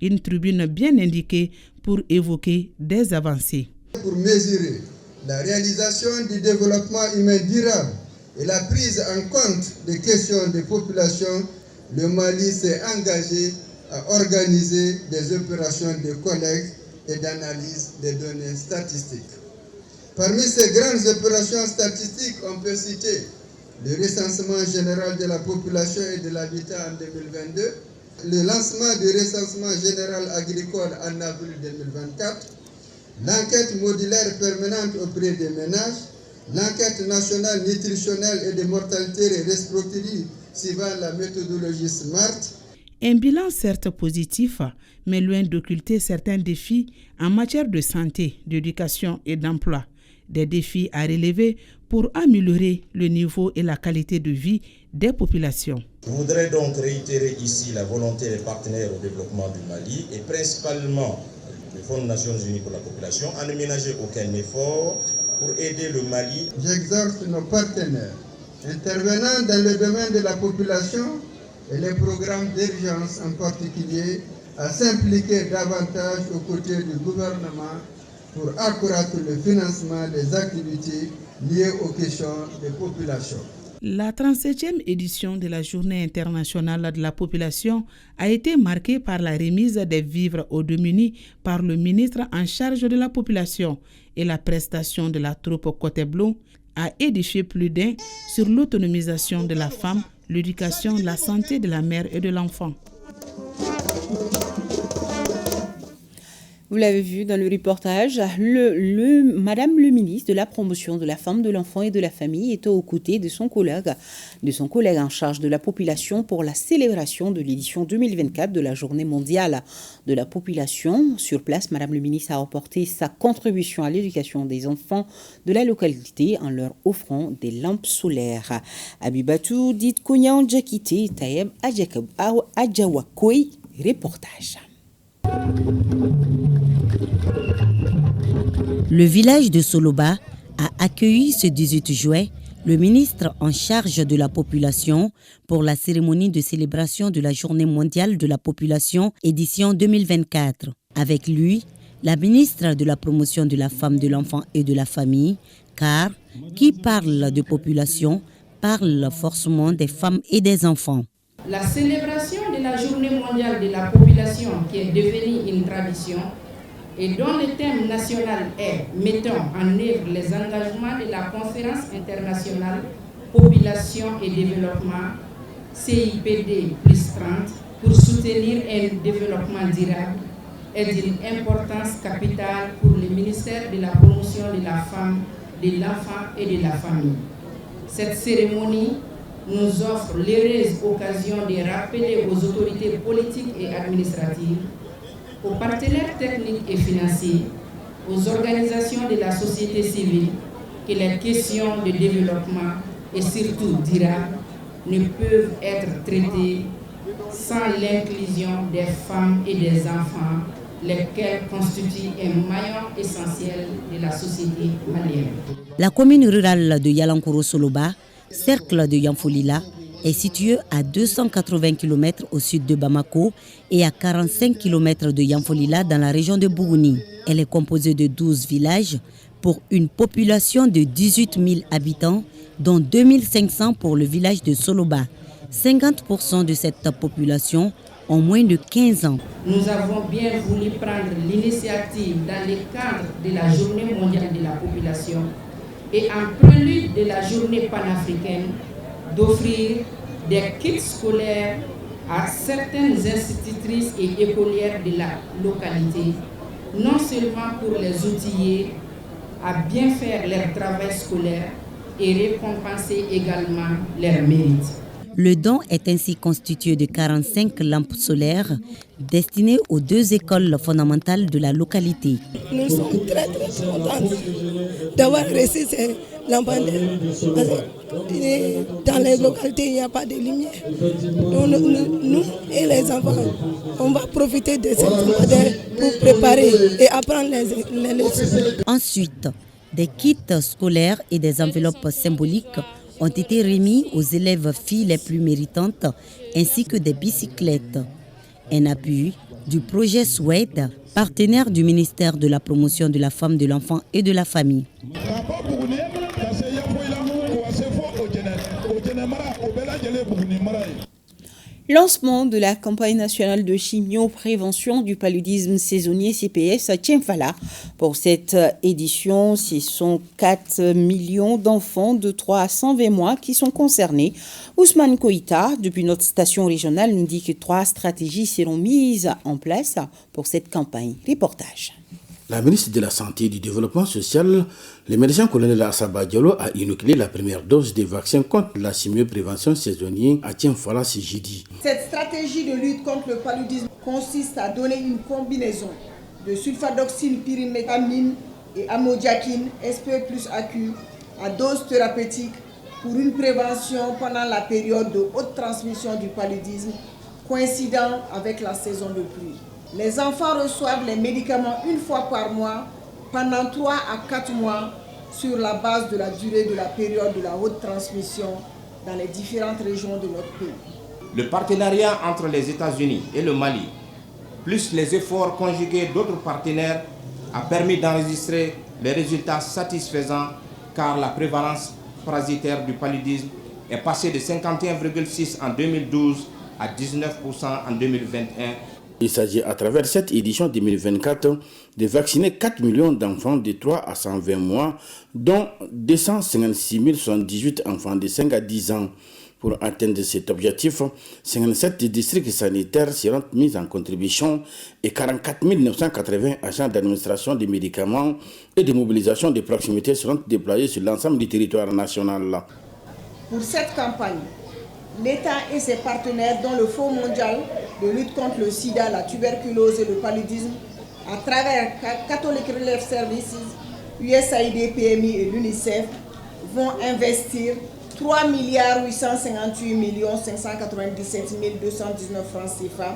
Une tribune bien indiquée pour évoquer des avancées. Pour mesurer la réalisation du développement humain durable et la prise en compte des questions des populations, le Mali s'est engagé à organiser des opérations de collecte et d'analyse des données statistiques. Parmi ces grandes opérations statistiques, on peut citer le recensement général de la population et de l'habitat en 2022, le lancement du recensement général agricole en avril 2024, l'enquête modulaire permanente auprès des ménages, l'enquête nationale nutritionnelle et de mortalité et respirateurs suivant la méthodologie SMART. Un bilan certes positif, mais loin d'occulter certains défis en matière de santé, d'éducation et d'emploi. Des défis à relever pour améliorer le niveau et la qualité de vie des populations. Je voudrais donc réitérer ici la volonté des partenaires au développement du Mali et principalement le Fonds des Nations Unies pour la population à ne ménager aucun effort pour aider le Mali. J'exhorte nos partenaires intervenant dans le domaine de la population et les programmes d'urgence en particulier à s'impliquer davantage aux côtés du gouvernement pour accroître le financement des activités liées aux questions des populations. La 37e édition de la Journée internationale de la population a été marquée par la remise des vivres aux démunis par le ministre en charge de la population et la prestation de la troupe Côté Bleu a édifié plus d'un sur l'autonomisation de la femme, l'éducation, la santé de la mère et de l'enfant. Vous l'avez vu dans le reportage, Madame le ministre de la promotion de la femme, de l'enfant et de la famille était aux côtés de son collègue en charge de la population pour la célébration de l'édition 2024 de la Journée mondiale de la population. Sur place, Madame le ministre a apporté sa contribution à l'éducation des enfants de la localité en leur offrant des lampes solaires. Abibatou dit Kounyan Djakite Tayeb Adjawakoy, reportage. Le village de Soloba a accueilli ce 18 juillet le ministre en charge de la population pour la cérémonie de célébration de la Journée mondiale de la population édition 2024. Avec lui, la ministre de la promotion de la femme, de l'enfant et de la famille, car qui parle de population parle forcément des femmes et des enfants. La célébration de la Journée mondiale de la population qui est devenue une tradition et dont le thème national est « Mettons en œuvre les engagements de la conférence internationale Population et Développement CIPD plus 30 pour soutenir un développement durable » est d'une importance capitale pour le ministère de la promotion de la femme, de l'enfant et de la famille. Cette cérémonie nous offre l'heureuse occasion de rappeler aux autorités politiques et administratives, aux partenaires techniques et financiers, aux organisations de la société civile que les questions de développement et surtout durable ne peuvent être traitées sans l'inclusion des femmes et des enfants, lesquels constituent un maillon essentiel de la société malienne. La commune rurale de Yalankoro-Soloba, cercle de Yanfolila, est située à 280 km au sud de Bamako et à 45 km de Yanfolila dans la région de Bougouni. Elle est composée de 12 villages pour une population de 18 000 habitants, dont 2 500 pour le village de Soloba. 50% de cette population ont moins de 15 ans. Nous avons bien voulu prendre l'initiative dans le cadre de la Journée mondiale de la population et en prélude de la journée panafricaine d'offrir des kits scolaires à certaines institutrices et écolières de la localité, non seulement pour les outiller à bien faire leur travail scolaire et récompenser également leur mérite. Le don est ainsi constitué de 45 lampes solaires destinées aux 2 écoles fondamentales de la localité. Nous sommes très contents d'avoir reçu ces lampadaires. Dans les localités, il n'y a pas de lumière. Nous et les enfants, on va profiter de ces lampadaires pour préparer et apprendre les leçons. Ensuite, des kits scolaires et des enveloppes symboliques ont été remis aux élèves filles les plus méritantes ainsi que des bicyclettes. Un appui du projet SWED, partenaire du ministère de la promotion de la femme, de l'enfant et de la famille. Lancement de la campagne nationale de chimio-prévention du paludisme saisonnier CPS à Tchenfala. Pour cette édition, ce sont 4 millions d'enfants de 3 à 120 mois qui sont concernés. Ousmane Koïta, depuis notre station régionale, nous dit que 3 stratégies seront mises en place pour cette campagne. Reportage. La ministre de la Santé et du Développement social, le médecin colonel Assaba Diallo, a inoculé la première dose des vaccins contre la chimioprévention saisonnière à Tienfala ce jeudi. Cette stratégie de lutte contre le paludisme consiste à donner une combinaison de sulfadoxine, pyrimétamine et amodiaquine SP plus AQ à dose thérapeutique pour une prévention pendant la période de haute transmission du paludisme coïncidant avec la saison de pluie. Les enfants reçoivent les médicaments une fois par mois pendant 3 à 4 mois sur la base de la durée de la période de la haute transmission dans les différentes régions de notre pays. Le partenariat entre les États-Unis et le Mali, plus les efforts conjugués d'autres partenaires, a permis d'enregistrer les résultats satisfaisants car la prévalence parasitaire du paludisme est passée de 51,6 en 2012 à 19% en 2021. Il s'agit à travers cette édition 2024 de vacciner 4 millions d'enfants de 3 à 120 mois, dont 256 078 enfants de 5 à 10 ans. Pour atteindre cet objectif, 57 districts sanitaires seront mis en contribution et 44 980 agents d'administration des médicaments et de mobilisation de proximité seront déployés sur l'ensemble du territoire national. Pour cette campagne, l'État et ses partenaires, dont le Fonds mondial de lutte contre le sida, la tuberculose et le paludisme, à travers Catholic Relief Services, USAID, PMI et l'UNICEF, vont investir 3 858 597 219 francs CFA,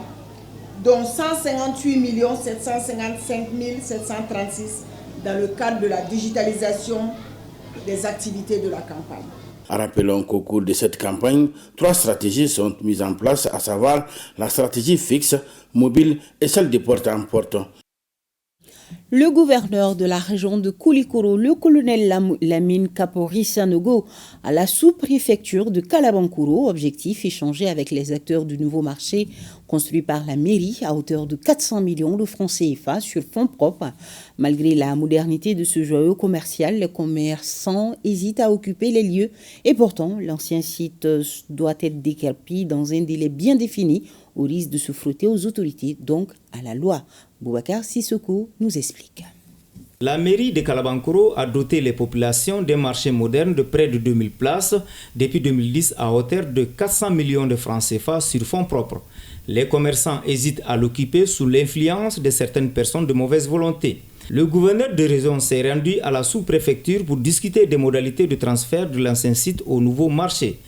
dont 158 755 736 dans le cadre de la digitalisation des activités de la campagne. Rappelons qu'au cours de cette campagne, 3 stratégies sont mises en place, à savoir la stratégie fixe, mobile et celle de porte en porte. Le gouverneur de la région de Koulikoro, le colonel Lamine Kapori Sanogo, à la sous-préfecture de Kalabankuro, objectif échanger avec les acteurs du nouveau marché construit par la mairie à hauteur de 400 millions de francs CFA sur fonds propres. Malgré la modernité de ce joyau commercial, les commerçants hésitent à occuper les lieux et pourtant l'ancien site doit être décrépit dans un délai bien défini au risque de se frotter aux autorités, donc à la loi. Boubacar Sissoko nous explique. La mairie de Kalabankuro a doté les populations d'un marché moderne de près de 2000 places depuis 2010 à hauteur de 400 millions de francs CFA sur fonds propres. Les commerçants hésitent à l'occuper sous l'influence de certaines personnes de mauvaise volonté. Le gouverneur de région s'est rendu à la sous-préfecture pour discuter des modalités de transfert de l'ancien site au nouveau marché.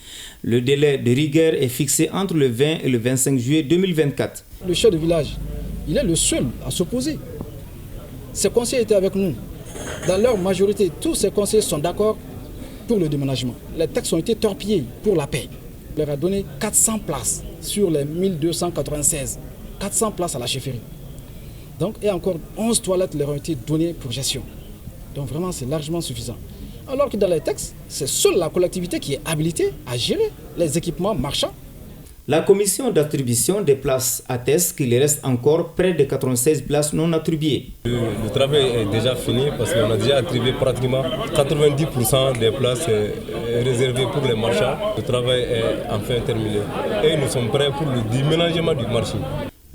Le délai de rigueur est fixé entre le 20 et le 25 juillet 2024. Le chef de village, il est le seul à s'opposer. Ses conseillers étaient avec nous. Dans leur majorité, tous ces conseillers sont d'accord pour le déménagement. Les textes ont été torpillés pour la paix. Il leur a donné 400 places sur les 1296. 400 places à la chefferie. Donc, et encore 11 toilettes leur ont été données pour gestion. Donc vraiment, c'est largement suffisant. Alors que dans les textes, c'est seule la collectivité qui est habilitée à gérer les équipements marchands. La commission d'attribution des places atteste qu'il reste encore près de 96 places non attribuées. Le travail est déjà fini parce qu'on a déjà attribué pratiquement 90% des places réservées pour les marchands. Le travail est enfin terminé et nous sommes prêts pour le déménagement du marché.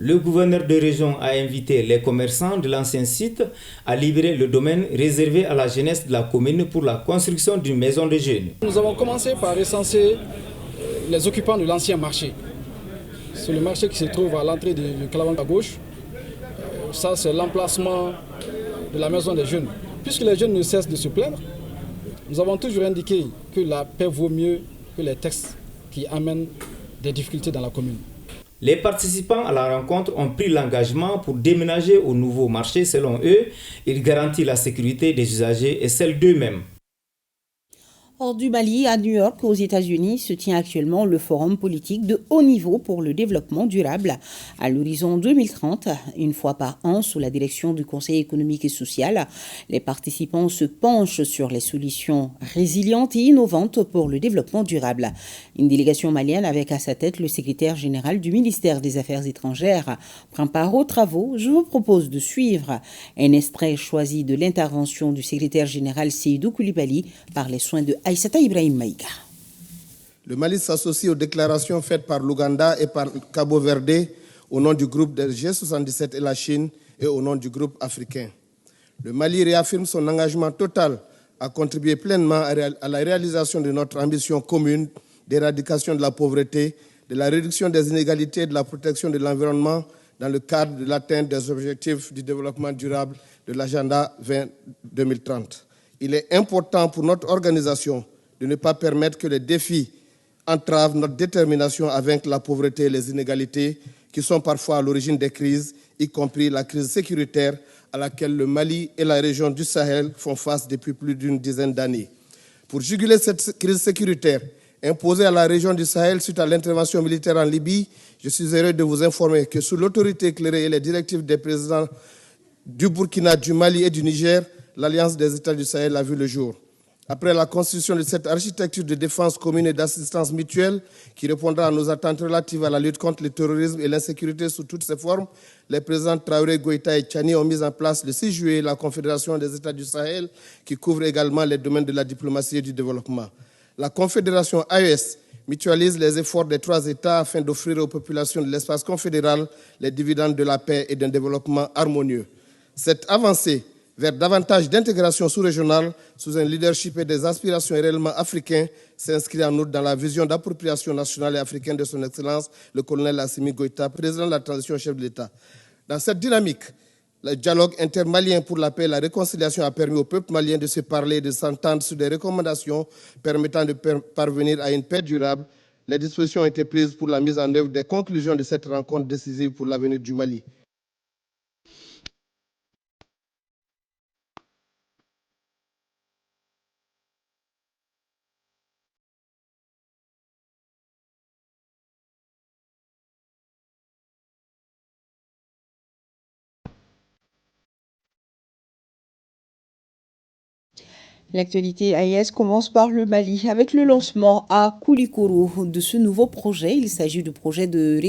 Le gouverneur de région a invité les commerçants de l'ancien site à libérer le domaine réservé à la jeunesse de la commune pour la construction d'une maison de jeunes. Nous avons commencé par recenser les occupants de l'ancien marché. C'est le marché qui se trouve à l'entrée de Kalabankuro à gauche. Ça, c'est l'emplacement de la maison des jeunes. Puisque les jeunes ne cessent de se plaindre, nous avons toujours indiqué que la paix vaut mieux que les textes qui amènent des difficultés dans la commune. Les participants à la rencontre ont pris l'engagement pour déménager au nouveau marché. Selon eux, il garantit la sécurité des usagers et celle d'eux-mêmes. Hors du Mali, à New York, aux États-Unis, se tient actuellement le forum politique de haut niveau pour le développement durable à l'horizon 2030, une fois par an sous la direction du Conseil économique et social. Les participants se penchent sur les solutions résilientes et innovantes pour le développement durable. Une délégation malienne avec à sa tête le secrétaire général du ministère des Affaires étrangères prend part aux travaux. Je vous propose de suivre un extrait choisi de l'intervention du secrétaire général Seydou Koulibaly par les soins de Aïssata Ibrahim Maïga. Le Mali s'associe aux déclarations faites par l'Ouganda et par Cabo Verde au nom du groupe de G77 et la Chine et au nom du groupe africain. Le Mali réaffirme son engagement total à contribuer pleinement à la réalisation de notre ambition commune d'éradication de la pauvreté, de la réduction des inégalités et de la protection de l'environnement dans le cadre de l'atteinte des objectifs du développement durable de l'agenda 2030. Il est important pour notre organisation de ne pas permettre que les défis entravent notre détermination à vaincre la pauvreté et les inégalités qui sont parfois à l'origine des crises, y compris la crise sécuritaire à laquelle le Mali et la région du Sahel font face depuis plus d'une dizaine d'années. Pour juguler cette crise sécuritaire imposée à la région du Sahel suite à l'intervention militaire en Libye, je suis heureux de vous informer que sous l'autorité éclairée et les directives des présidents du Burkina, du Mali et du Niger, l'Alliance des États du Sahel a vu le jour. Après la constitution de cette architecture de défense commune et d'assistance mutuelle qui répondra à nos attentes relatives à la lutte contre le terrorisme et l'insécurité sous toutes ses formes, les présidents Traoré, Goïta et Tchani ont mis en place le 6 juillet la Confédération des États du Sahel qui couvre également les domaines de la diplomatie et du développement. La Confédération AES mutualise les efforts des 3 États afin d'offrir aux populations de l'espace confédéral les dividendes de la paix et d'un développement harmonieux. Cette avancée vers davantage d'intégration sous-régionale sous un leadership et des aspirations réellement africains s'inscrit en outre dans la vision d'appropriation nationale et africaine de son Excellence, le colonel Assimi Goïta, président de la transition chef de l'État. Dans cette dynamique, le dialogue intermalien pour la paix et la réconciliation a permis au peuple malien de se parler et de s'entendre sur des recommandations permettant de parvenir à une paix durable. Les dispositions ont été prises pour la mise en œuvre des conclusions de cette rencontre décisive pour l'avenir du Mali. L'actualité AES commence par le Mali avec le lancement à Koulikoro de ce nouveau projet. Il s'agit du projet de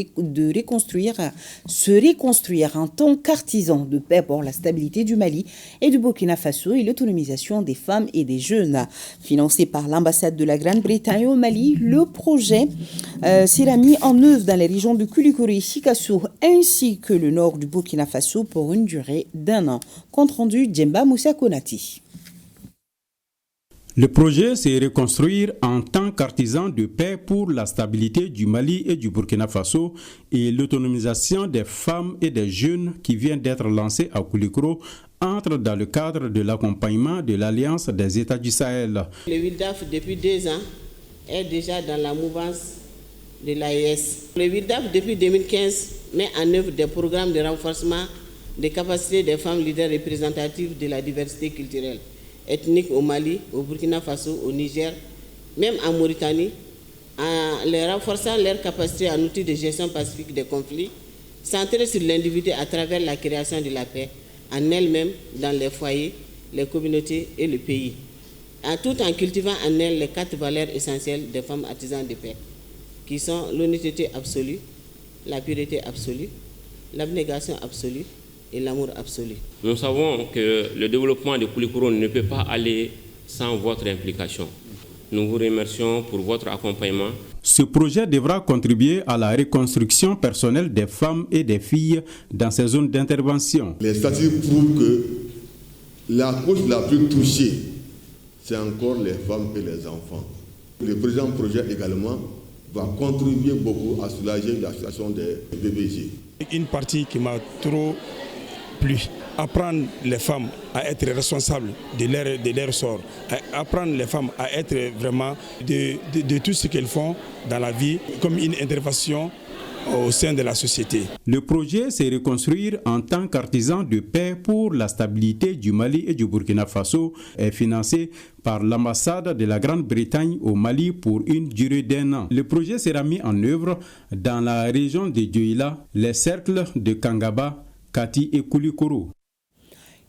se reconstruire en tant qu'artisan de paix pour la stabilité du Mali et du Burkina Faso et l'autonomisation des femmes et des jeunes. Financé par l'ambassade de la Grande-Bretagne au Mali, le projet sera mis en œuvre dans les régions de Koulikoro et Sikasso ainsi que le nord du Burkina Faso pour une durée d'1 an. Compte rendu Djemba Moussa Konati. Le projet, c'est reconstruire en tant qu'artisan de paix pour la stabilité du Mali et du Burkina Faso et l'autonomisation des femmes et des jeunes qui vient d'être lancé à Koulikoro entre dans le cadre de l'accompagnement de l'Alliance des États du Sahel. Le WILDAF, depuis 2 ans, est déjà dans la mouvance de l'AES. Le WILDAF, depuis 2015, met en œuvre des programmes de renforcement des capacités des femmes leaders représentatives de la diversité culturelle ethnique au Mali, au Burkina Faso, au Niger, même en Mauritanie, en les renforçant leurs capacités en outils de gestion pacifique des conflits, centrés sur l'individu à travers la création de la paix, en elle-même, dans les foyers, les communautés et le pays, tout en cultivant en elle les 4 valeurs essentielles des femmes artisans de paix, qui sont l'honnêteté absolue, la pureté absolue, l'abnégation absolue, et l'amour absolu. Nous savons que le développement de Koulikoro ne peut pas aller sans votre implication. Nous vous remercions pour votre accompagnement. Ce projet devra contribuer à la reconstruction personnelle des femmes et des filles dans ces zones d'intervention. Les statistiques prouvent que la couche la plus touchée, c'est encore les femmes et les enfants. Le présent projet également va contribuer beaucoup à soulager la situation des BBG. Une partie qui m'a trop plu, apprendre les femmes à être responsables de leur sort, apprendre les femmes à être vraiment de tout ce qu'elles font dans la vie comme une intervention au sein de la société. Le projet, c'est reconstruire en tant qu'artisan de paix pour la stabilité du Mali et du Burkina Faso, est financé par l'ambassade de la Grande-Bretagne au Mali pour une durée d'1 an. Le projet sera mis en œuvre dans la région de Dioïla, les cercles de Kangaba, Kati et Koulikoro.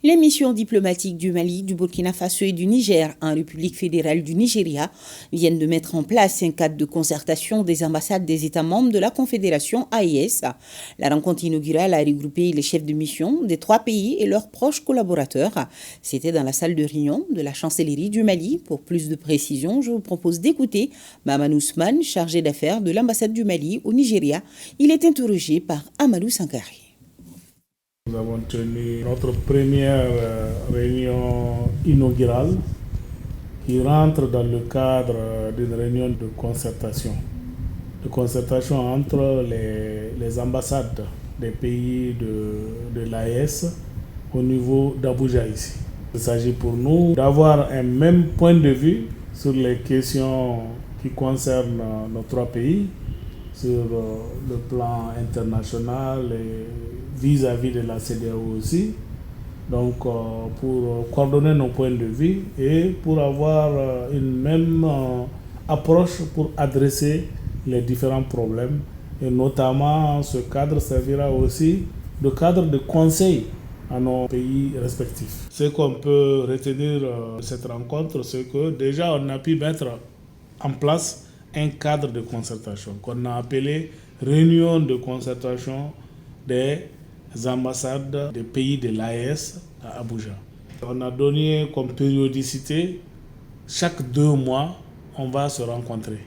Les missions diplomatiques du Mali, du Burkina Faso et du Niger en République fédérale du Nigeria viennent de mettre en place un cadre de concertation des ambassades des États membres de la Confédération AES. La rencontre inaugurale a regroupé les chefs de mission des 3 pays et leurs proches collaborateurs. C'était dans la salle de réunion de la chancellerie du Mali. Pour plus de précisions, je vous propose d'écouter Maman Ousmane, chargé d'affaires de l'ambassade du Mali au Nigeria. Il est interrogé par Amadou Sankari. Nous avons tenu notre première réunion inaugurale qui rentre dans le cadre d'une réunion de concertation entre les ambassades des pays de l'AES au niveau d'Abuja ici. Il s'agit pour nous d'avoir un même point de vue sur les questions qui concernent nos trois pays, sur le plan international et vis-à-vis de la CEDEAO aussi. Donc pour coordonner nos points de vue et pour avoir une même approche pour adresser les différents problèmes. Et notamment ce cadre servira aussi de cadre de conseil à nos pays respectifs. Ce qu'on peut retenir de cette rencontre, c'est que déjà on a pu mettre en place un cadre de concertation qu'on a appelé réunion de concertation des ambassades des pays de l'AES à Abuja. On a donné comme périodicité, chaque 2 mois, on va se rencontrer.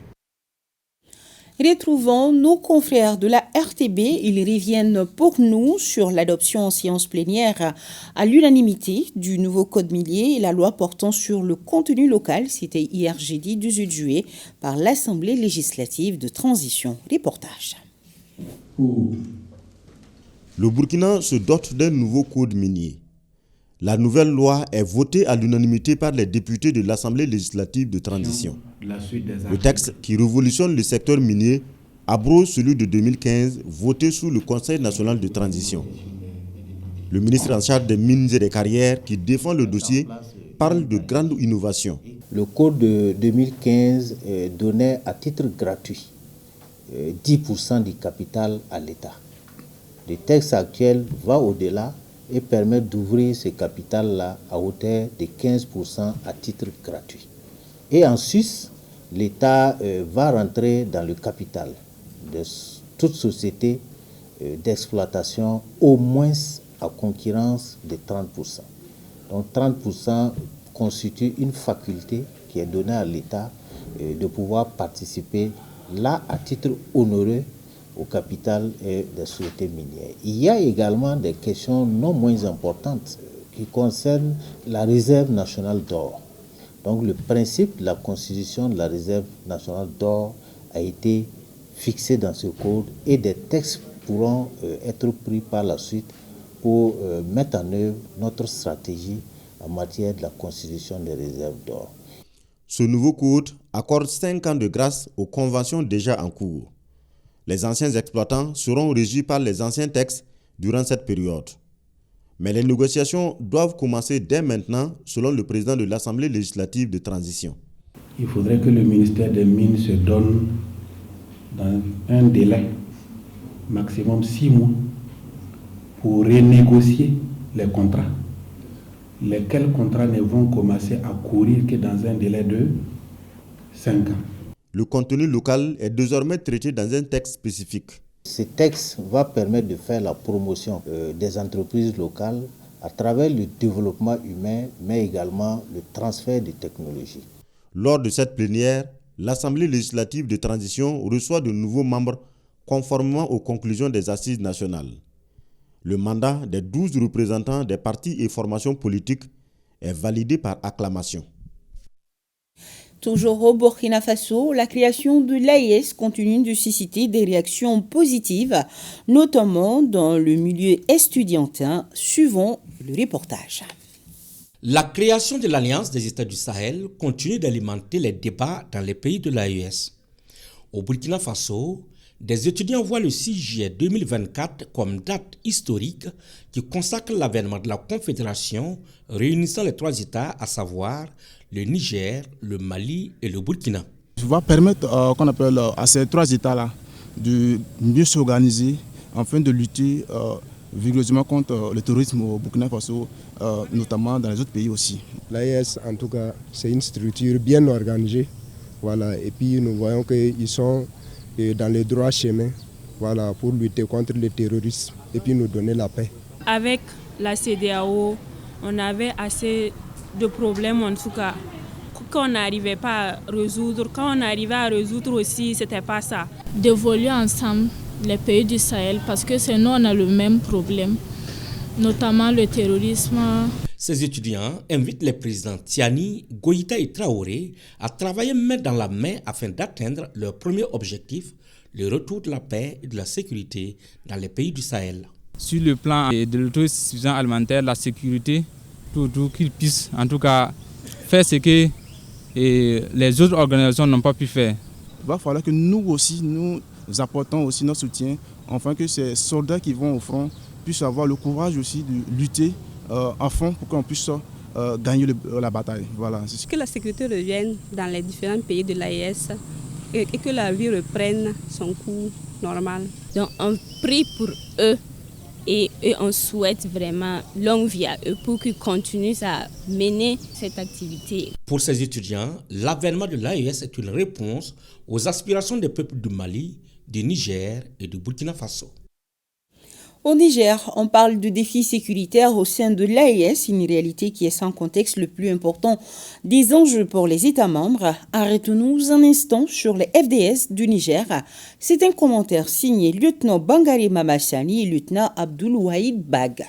Retrouvons nos confrères de la RTB. Ils reviennent pour nous sur l'adoption en séance plénière à l'unanimité du nouveau code minier et la loi portant sur le contenu local. C'était hier jeudi 18 juillet par l'Assemblée législative de transition. Reportage. Le Burkina se dote d'un nouveau code minier. La nouvelle loi est votée à l'unanimité par les députés de l'Assemblée législative de transition. Le texte qui révolutionne le secteur minier abroge celui de 2015 voté sous le Conseil national de transition. Le ministre en charge des mines et des carrières qui défend le dossier parle de grande innovation. Le code de 2015 donnait à titre gratuit 10% du capital à l'État. Le texte actuel va au-delà et permet d'ouvrir ce capital-là à hauteur de 15% à titre gratuit. Et en Suisse, l'État va rentrer dans le capital de toute société d'exploitation au moins à concurrence de 30%. Donc 30% constitue une faculté qui est donnée à l'État de pouvoir participer là à titre honoré au capital et des sociétés minières. Il y a également des questions non moins importantes qui concernent la réserve nationale d'or. Donc le principe de la constitution de la réserve nationale d'or a été fixé dans ce code et des textes pourront être pris par la suite pour mettre en œuvre notre stratégie en matière de la constitution des réserves d'or. Ce nouveau code accorde 5 ans de grâce aux conventions déjà en cours. Les anciens exploitants seront régis par les anciens textes durant cette période. Mais les négociations doivent commencer dès maintenant, selon le président de l'Assemblée législative de transition. Il faudrait que le ministère des Mines se donne dans un délai, maximum 6 mois, pour renégocier les contrats. Lesquels contrats ne vont commencer à courir que dans un délai de 5 ans. Le contenu local est désormais traité dans un texte spécifique. Ce texte va permettre de faire la promotion des entreprises locales à travers le développement humain, mais également le transfert de technologies. Lors de cette plénière, l'Assemblée législative de transition reçoit de nouveaux membres conformément aux conclusions des assises nationales. Le mandat des 12 représentants des partis et formations politiques est validé par acclamation. Toujours au Burkina Faso, la création de l'AES continue de susciter des réactions positives, notamment dans le milieu estudiantin. Suivons le reportage. La création de l'Alliance des États du Sahel continue d'alimenter les débats dans les pays de l'AES. Au Burkina Faso, des étudiants voient le 6 juillet 2024 comme date historique qui consacre l'avènement de la Confédération réunissant les 3 États, à savoir le Niger, le Mali et le Burkina. Ça va permettre à ces 3 États-là de mieux s'organiser afin de lutter vigoureusement contre le terrorisme au Burkina Faso, notamment dans les autres pays aussi. L'AES, en tout cas, c'est une structure bien organisée. Voilà. Et puis nous voyons qu'ils sont dans le droit chemin, voilà, pour lutter contre le terrorisme et puis nous donner la paix. Avec la CEDEAO, on avait assez de problèmes en tout cas qu'on n'arrivait pas à résoudre. Quand on arrivait à résoudre aussi, c'était pas ça. D'évoluer ensemble les pays du Sahel parce que sinon on a le même problème. notamment le terrorisme. Ces étudiants invitent les présidents Tiani, Goïta et Traoré à travailler main dans la main afin d'atteindre leur premier objectif, le retour de la paix et de la sécurité dans les pays du Sahel. Sur le plan de l'autosuffisance alimentaire, la sécurité, tout qu'ils puissent en tout cas faire ce que les autres organisations n'ont pas pu faire. Il va falloir que nous aussi, nous apportons aussi notre soutien, afin que ces soldats qui vont au front puissent avoir le courage aussi de lutter à fond pour qu'on puisse gagner la bataille. Voilà. Que la sécurité revienne dans les différents pays de l'AES et que la vie reprenne son cours normal. Donc on prie pour eux et on souhaite vraiment longue vie à eux pour qu'ils continuent à mener cette activité. Pour ces étudiants, l'avènement de l'AES est une réponse aux aspirations des peuples du Mali, du Niger et du Burkina Faso. Au Niger, on parle de défis sécuritaires au sein de l'AES, une réalité qui est sans contexte le plus important des enjeux pour les États membres. Arrêtons-nous un instant sur les FDS du Niger. C'est un commentaire signé lieutenant Bangare Mamassani et lieutenant Abdoul Wahid Bag.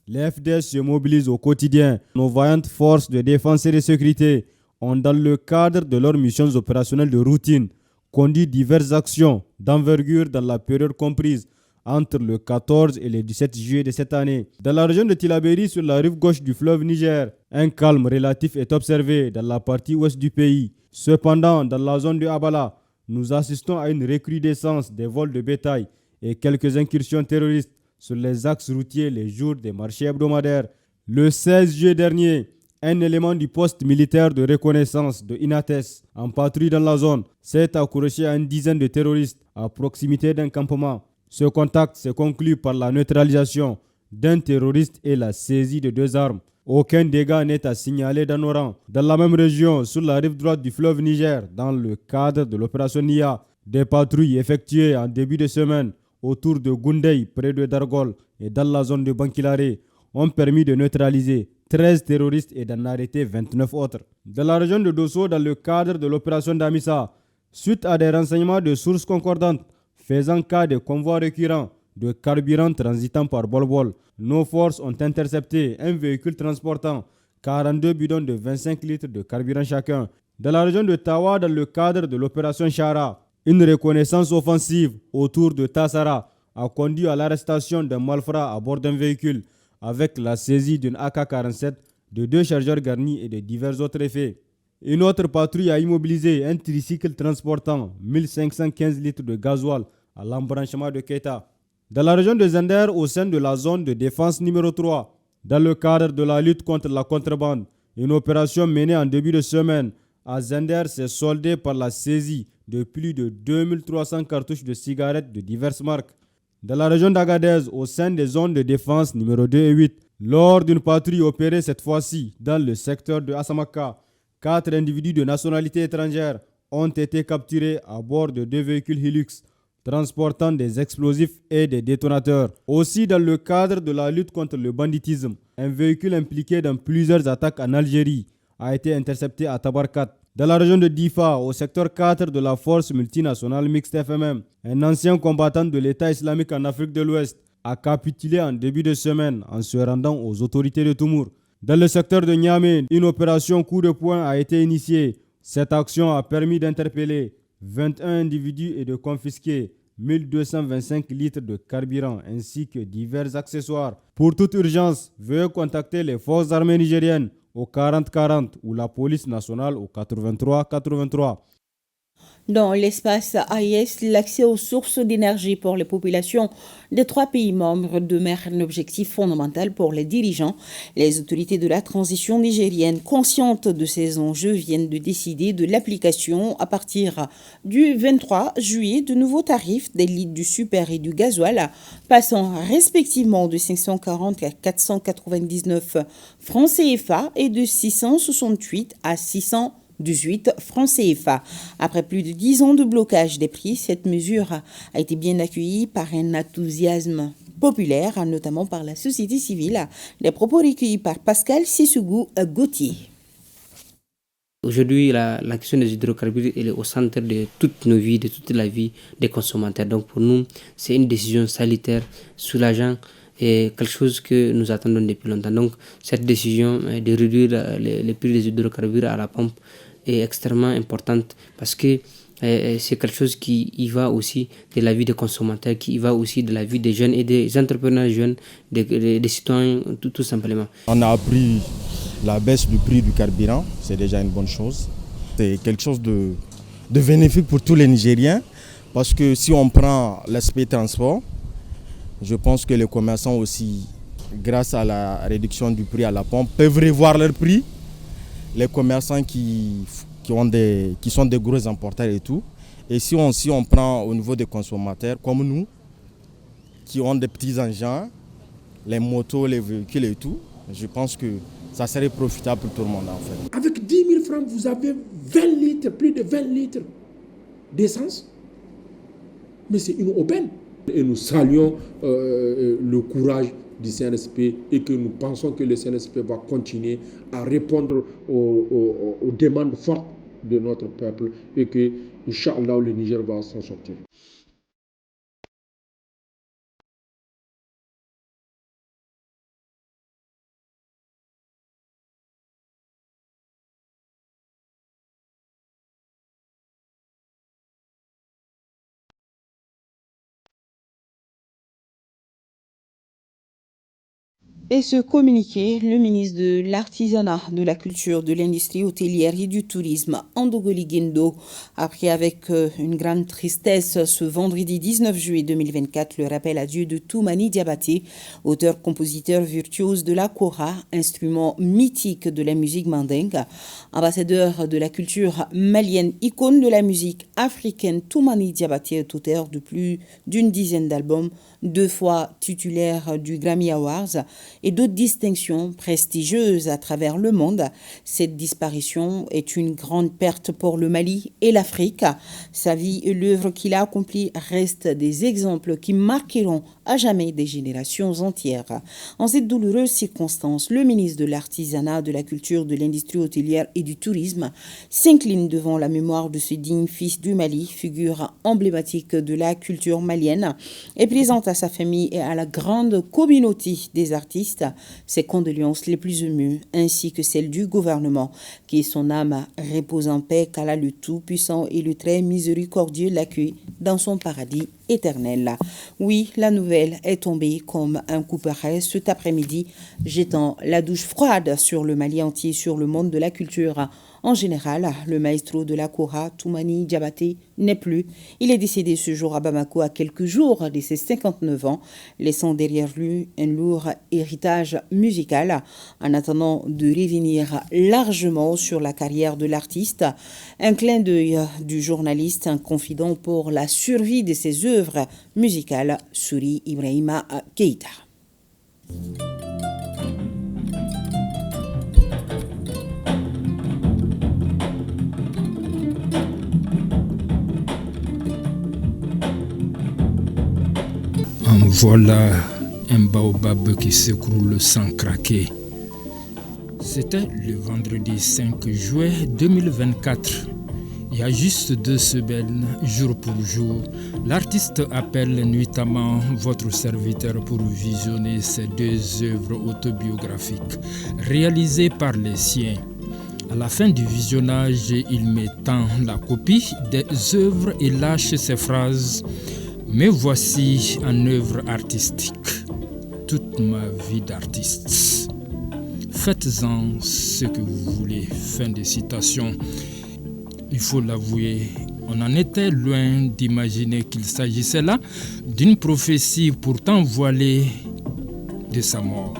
Les FDS se mobilisent au quotidien. Nos vaillantes forces de défense et de sécurité ont, dans le cadre de leurs missions opérationnelles de routine, conduit diverses actions d'envergure dans la période comprise entre le 14 et le 17 juillet de cette année. Dans la région de Tillabéri, sur la rive gauche du fleuve Niger, un calme relatif est observé dans la partie ouest du pays. Cependant, dans la zone de Abala, nous assistons à une recrudescence des vols de bétail et quelques incursions terroristes sur les axes routiers les jours des marchés hebdomadaires. Le 16 juillet dernier, un élément du poste militaire de reconnaissance de Inates, en patrouille dans la zone, s'est accroché à une dizaine de terroristes à proximité d'un campement. Ce contact s'est conclu par la neutralisation d'un terroriste et la saisie de 2 armes. Aucun dégât n'est à signaler dans nos rangs. Dans la même région, sur la rive droite du fleuve Niger, dans le cadre de l'opération NIA, des patrouilles effectuées en début de semaine autour de Goundey, près de Dargol et dans la zone de Bankilare, ont permis de neutraliser 13 terroristes et d'en arrêter 29 autres. Dans la région de Dosso, dans le cadre de l'opération Damissa, suite à des renseignements de sources concordantes, faisant cas de convois récurrents de carburant transitant par Bol-Bol, nos forces ont intercepté un véhicule transportant 42 bidons de 25 litres de carburant chacun. Dans la région de Tawa, dans le cadre de l'opération Chara, une reconnaissance offensive autour de Tassara a conduit à l'arrestation d'un malfrat à bord d'un véhicule avec la saisie d'une AK-47, de 2 chargeurs garnis et de divers autres effets. Une autre patrouille a immobilisé un tricycle transportant 1515 litres de gasoil à l'embranchement de Keita. Dans la région de Zender, au sein de la zone de défense numéro 3, dans le cadre de la lutte contre la contrebande, une opération menée en début de semaine à Zender s'est soldée par la saisie de plus de 2300 cartouches de cigarettes de diverses marques. Dans la région d'Agadez, au sein des zones de défense numéro 2 et 8, lors d'une patrouille opérée cette fois-ci dans le secteur de Assamaka, 4 individus de nationalité étrangère ont été capturés à bord de 2 véhicules Hilux transportant des explosifs et des détonateurs. Aussi, dans le cadre de la lutte contre le banditisme, un véhicule impliqué dans plusieurs attaques en Algérie a été intercepté à Tabarkat. Dans la région de Difa, au secteur 4 de la force multinationale mixte FMM, un ancien combattant de l'État islamique en Afrique de l'Ouest a capitulé en début de semaine en se rendant aux autorités de Toumour. Dans le secteur de Niamey, une opération coup de poing a été initiée. Cette action a permis d'interpeller 21 individus et de confisquer 1225 litres de carburant ainsi que divers accessoires. Pour toute urgence, veuillez contacter les forces armées nigériennes au 4040 ou la police nationale au 8383. Dans l'espace AES, l'accès aux sources d'énergie pour les populations des 3 pays membres demeure un objectif fondamental pour les dirigeants. Les autorités de la transition nigérienne, conscientes de ces enjeux, viennent de décider de l'application à partir du 23 juillet de nouveaux tarifs des litres du super et du gasoil, passant respectivement de 540 à 499 francs CFA et de 668 à 618 francs CFA. Après plus de 10 ans de blocage des prix, cette mesure a été bien accueillie par un enthousiasme populaire, notamment par la société civile. Les propos recueillis par Pascal Sissougou Gauthier. Aujourd'hui, la question des hydrocarbures elle est au centre de toutes nos vies, de toute la vie des consommateurs. Donc pour nous, c'est une décision salutaire, soulageante est quelque chose que nous attendons depuis longtemps. Donc cette décision de réduire les prix des hydrocarbures à la pompe est extrêmement importante parce que c'est quelque chose qui y va aussi de la vie des consommateurs, qui y va aussi de la vie des jeunes et des entrepreneurs jeunes, des citoyens tout simplement. On a appris la baisse du prix du carburant, c'est déjà une bonne chose. C'est quelque chose de bénéfique pour tous les Nigériens parce que si on prend l'aspect transport, je pense que les commerçants aussi, grâce à la réduction du prix à la pompe, peuvent revoir leur prix. Les commerçants qui sont des gros importateurs et tout. Et si on prend au niveau des consommateurs comme nous, qui ont des petits engins, les motos, les véhicules et tout, je pense que ça serait profitable pour tout le monde en fait. Avec 10 000 francs, vous avez 20 litres, plus de 20 litres d'essence. Mais c'est une aubaine. Et nous saluons le courage du CNSP et que nous pensons que le CNSP va continuer à répondre aux demandes fortes de notre peuple et que, Inch'Allah, le Niger va s'en sortir. Et ce communiqué, le ministre de l'Artisanat, de la Culture, de l'Industrie hôtelière et du Tourisme, Andogoli Guindo, a pris avec une grande tristesse ce vendredi 19 juillet 2024 le rappel à Dieu de Toumani Diabaté, auteur-compositeur virtuose de la kora, instrument mythique de la musique mandingue, ambassadeur de la culture malienne, icône de la musique africaine. Toumani Diabaté est auteur de plus d'une dizaine d'albums, 2 fois titulaire du Grammy Awards et d'autres distinctions prestigieuses à travers le monde. Cette disparition est une grande perte pour le Mali et l'Afrique. Sa vie et l'œuvre qu'il a accomplie restent des exemples qui marqueront à jamais des générations entières. En cette douloureuse circonstance, le ministre de l'Artisanat, de la Culture, de l'Industrie hôtelière et du Tourisme s'incline devant la mémoire de ce digne fils du Mali, figure emblématique de la culture malienne, et présente à sa famille et à la grande communauté des artistes ses condoléances les plus émues, ainsi que celles du gouvernement, qui son âme repose en paix, qu'Allah le Tout-Puissant et le Très Miséricordieux l'accueille dans son paradis éternel. Oui, la nouvelle est tombée comme un coup près cet après-midi, jetant la douche froide sur le Mali entier, sur le monde de la culture. En général, le maestro de la kora, Toumani Diabaté, n'est plus. Il est décédé ce jour à Bamako à quelques jours de ses 59 ans, laissant derrière lui un lourd héritage musical. En attendant de revenir largement sur la carrière de l'artiste, un clin d'œil du journaliste, un confident pour la survie de ses œuvres musicales, Souri Ibrahima Keïta. Voilà un baobab qui s'écroule sans craquer. C'était le vendredi 5 juillet 2024. Il y a juste 2 semaines, jour pour jour, l'artiste appelle nuitamment votre serviteur pour visionner ses 2 œuvres autobiographiques réalisées par les siens. À la fin du visionnage, il m'étend la copie des œuvres et lâche ces phrases. Me voici en œuvre artistique, toute ma vie d'artiste. Faites-en ce que vous voulez. Fin de citation. Il faut l'avouer, on en était loin d'imaginer qu'il s'agissait là d'une prophétie pourtant voilée de sa mort.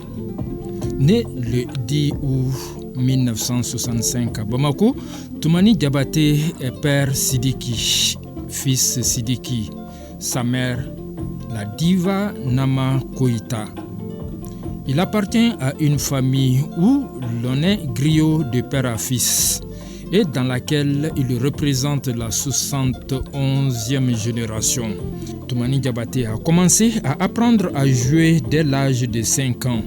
Né le 10 août 1965 à Bamako, Toumani Diabaté est père Sidiki, fils Sidiki. Sa mère, la diva Nama Koïta. Il appartient à une famille où l'on est griot de père à fils et dans laquelle il représente la 71e génération. Toumani Diabaté a commencé à apprendre à jouer dès l'âge de 5 ans.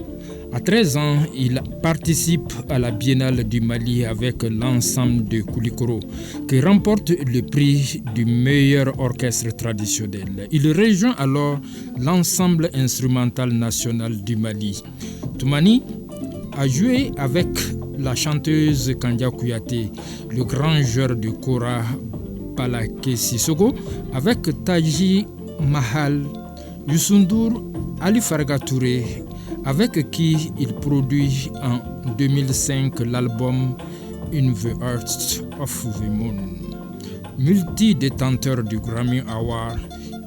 À 13 ans, il participe à la Biennale du Mali avec l'ensemble de Koulikoro, qui remporte le prix du meilleur orchestre traditionnel. Il rejoint alors l'ensemble instrumental national du Mali. Toumani a joué avec la chanteuse Kandia Kouyaté, le grand joueur de kora Balaké Sissoko, avec Taji Mahal, Youssoundour, Ali Farga Touré, avec qui il produit en 2005 l'album In the Heart of the Moon. Multi-détenteur du Grammy Award,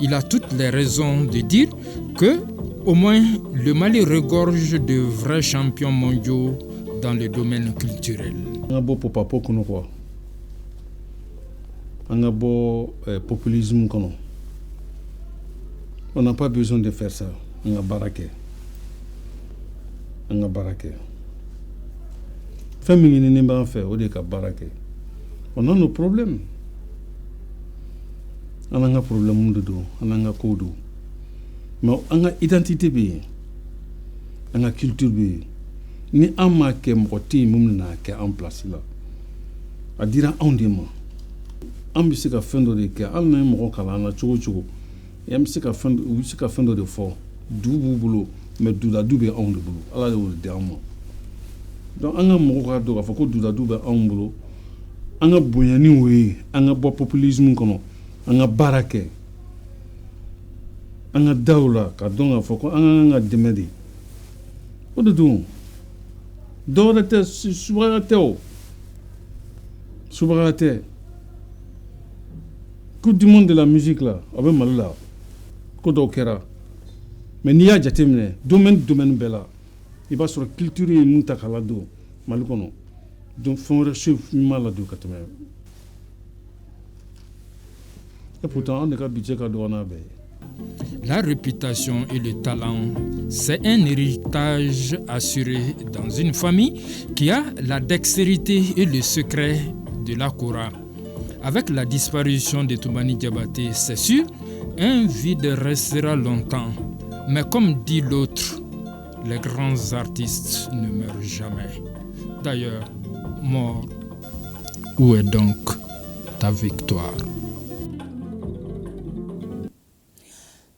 il a toutes les raisons de dire que, au moins, le Mali regorge de vrais champions mondiaux dans le domaine culturel. Populisme, on n'a pas besoin de faire ça. On a baraqué. On a baraqué. On a nos problèmes. On a un problème de dos. On a un code. Mais on a identité. On a culture. Ni on a que m'côté moumna que en place là. À dire on dément. On peut se faire fendre de que on a un mokala na chogo. Et on peut se faire fendre de fort. Double boulot. Mais douda double on de boulot. Allah le dément. Donc on a mokala do faut que douda double on boulot. On a boyani oui. On a beau populisme kono. On a baraké. On a daoula. Car donc faut que on a demandé. What do you do? Dorate Soubarate. Coupe du monde de la musique là, avec Malala. Kodokera. Mais n'y a jatemne, domaine bella. Il va sur la culture et muntakalado, malukono. Donc, faut rechercher malade katame. Et pourtant, on est qu'à budget qu'à douana be. La réputation et le talent, c'est un héritage assuré dans une famille qui a la dextérité et le secret de la kora. Avec la disparition de Toumani Diabaté, c'est sûr, un vide restera longtemps. Mais comme dit l'autre, les grands artistes ne meurent jamais. D'ailleurs, mort, où est donc ta victoire?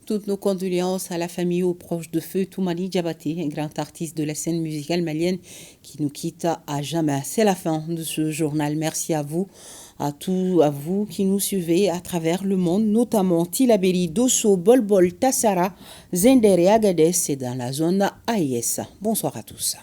Toutes nos condoléances à la famille, aux proches de feu Toumani Diabaté, un grand artiste de la scène musicale malienne qui nous quitte à jamais. C'est la fin de ce journal. Merci à vous, à vous qui nous suivez à travers le monde, notamment Tilaberi, Dosso, Bolbol, Tassara, Zender et Agadez et dans la zone AES. Bonsoir à tous.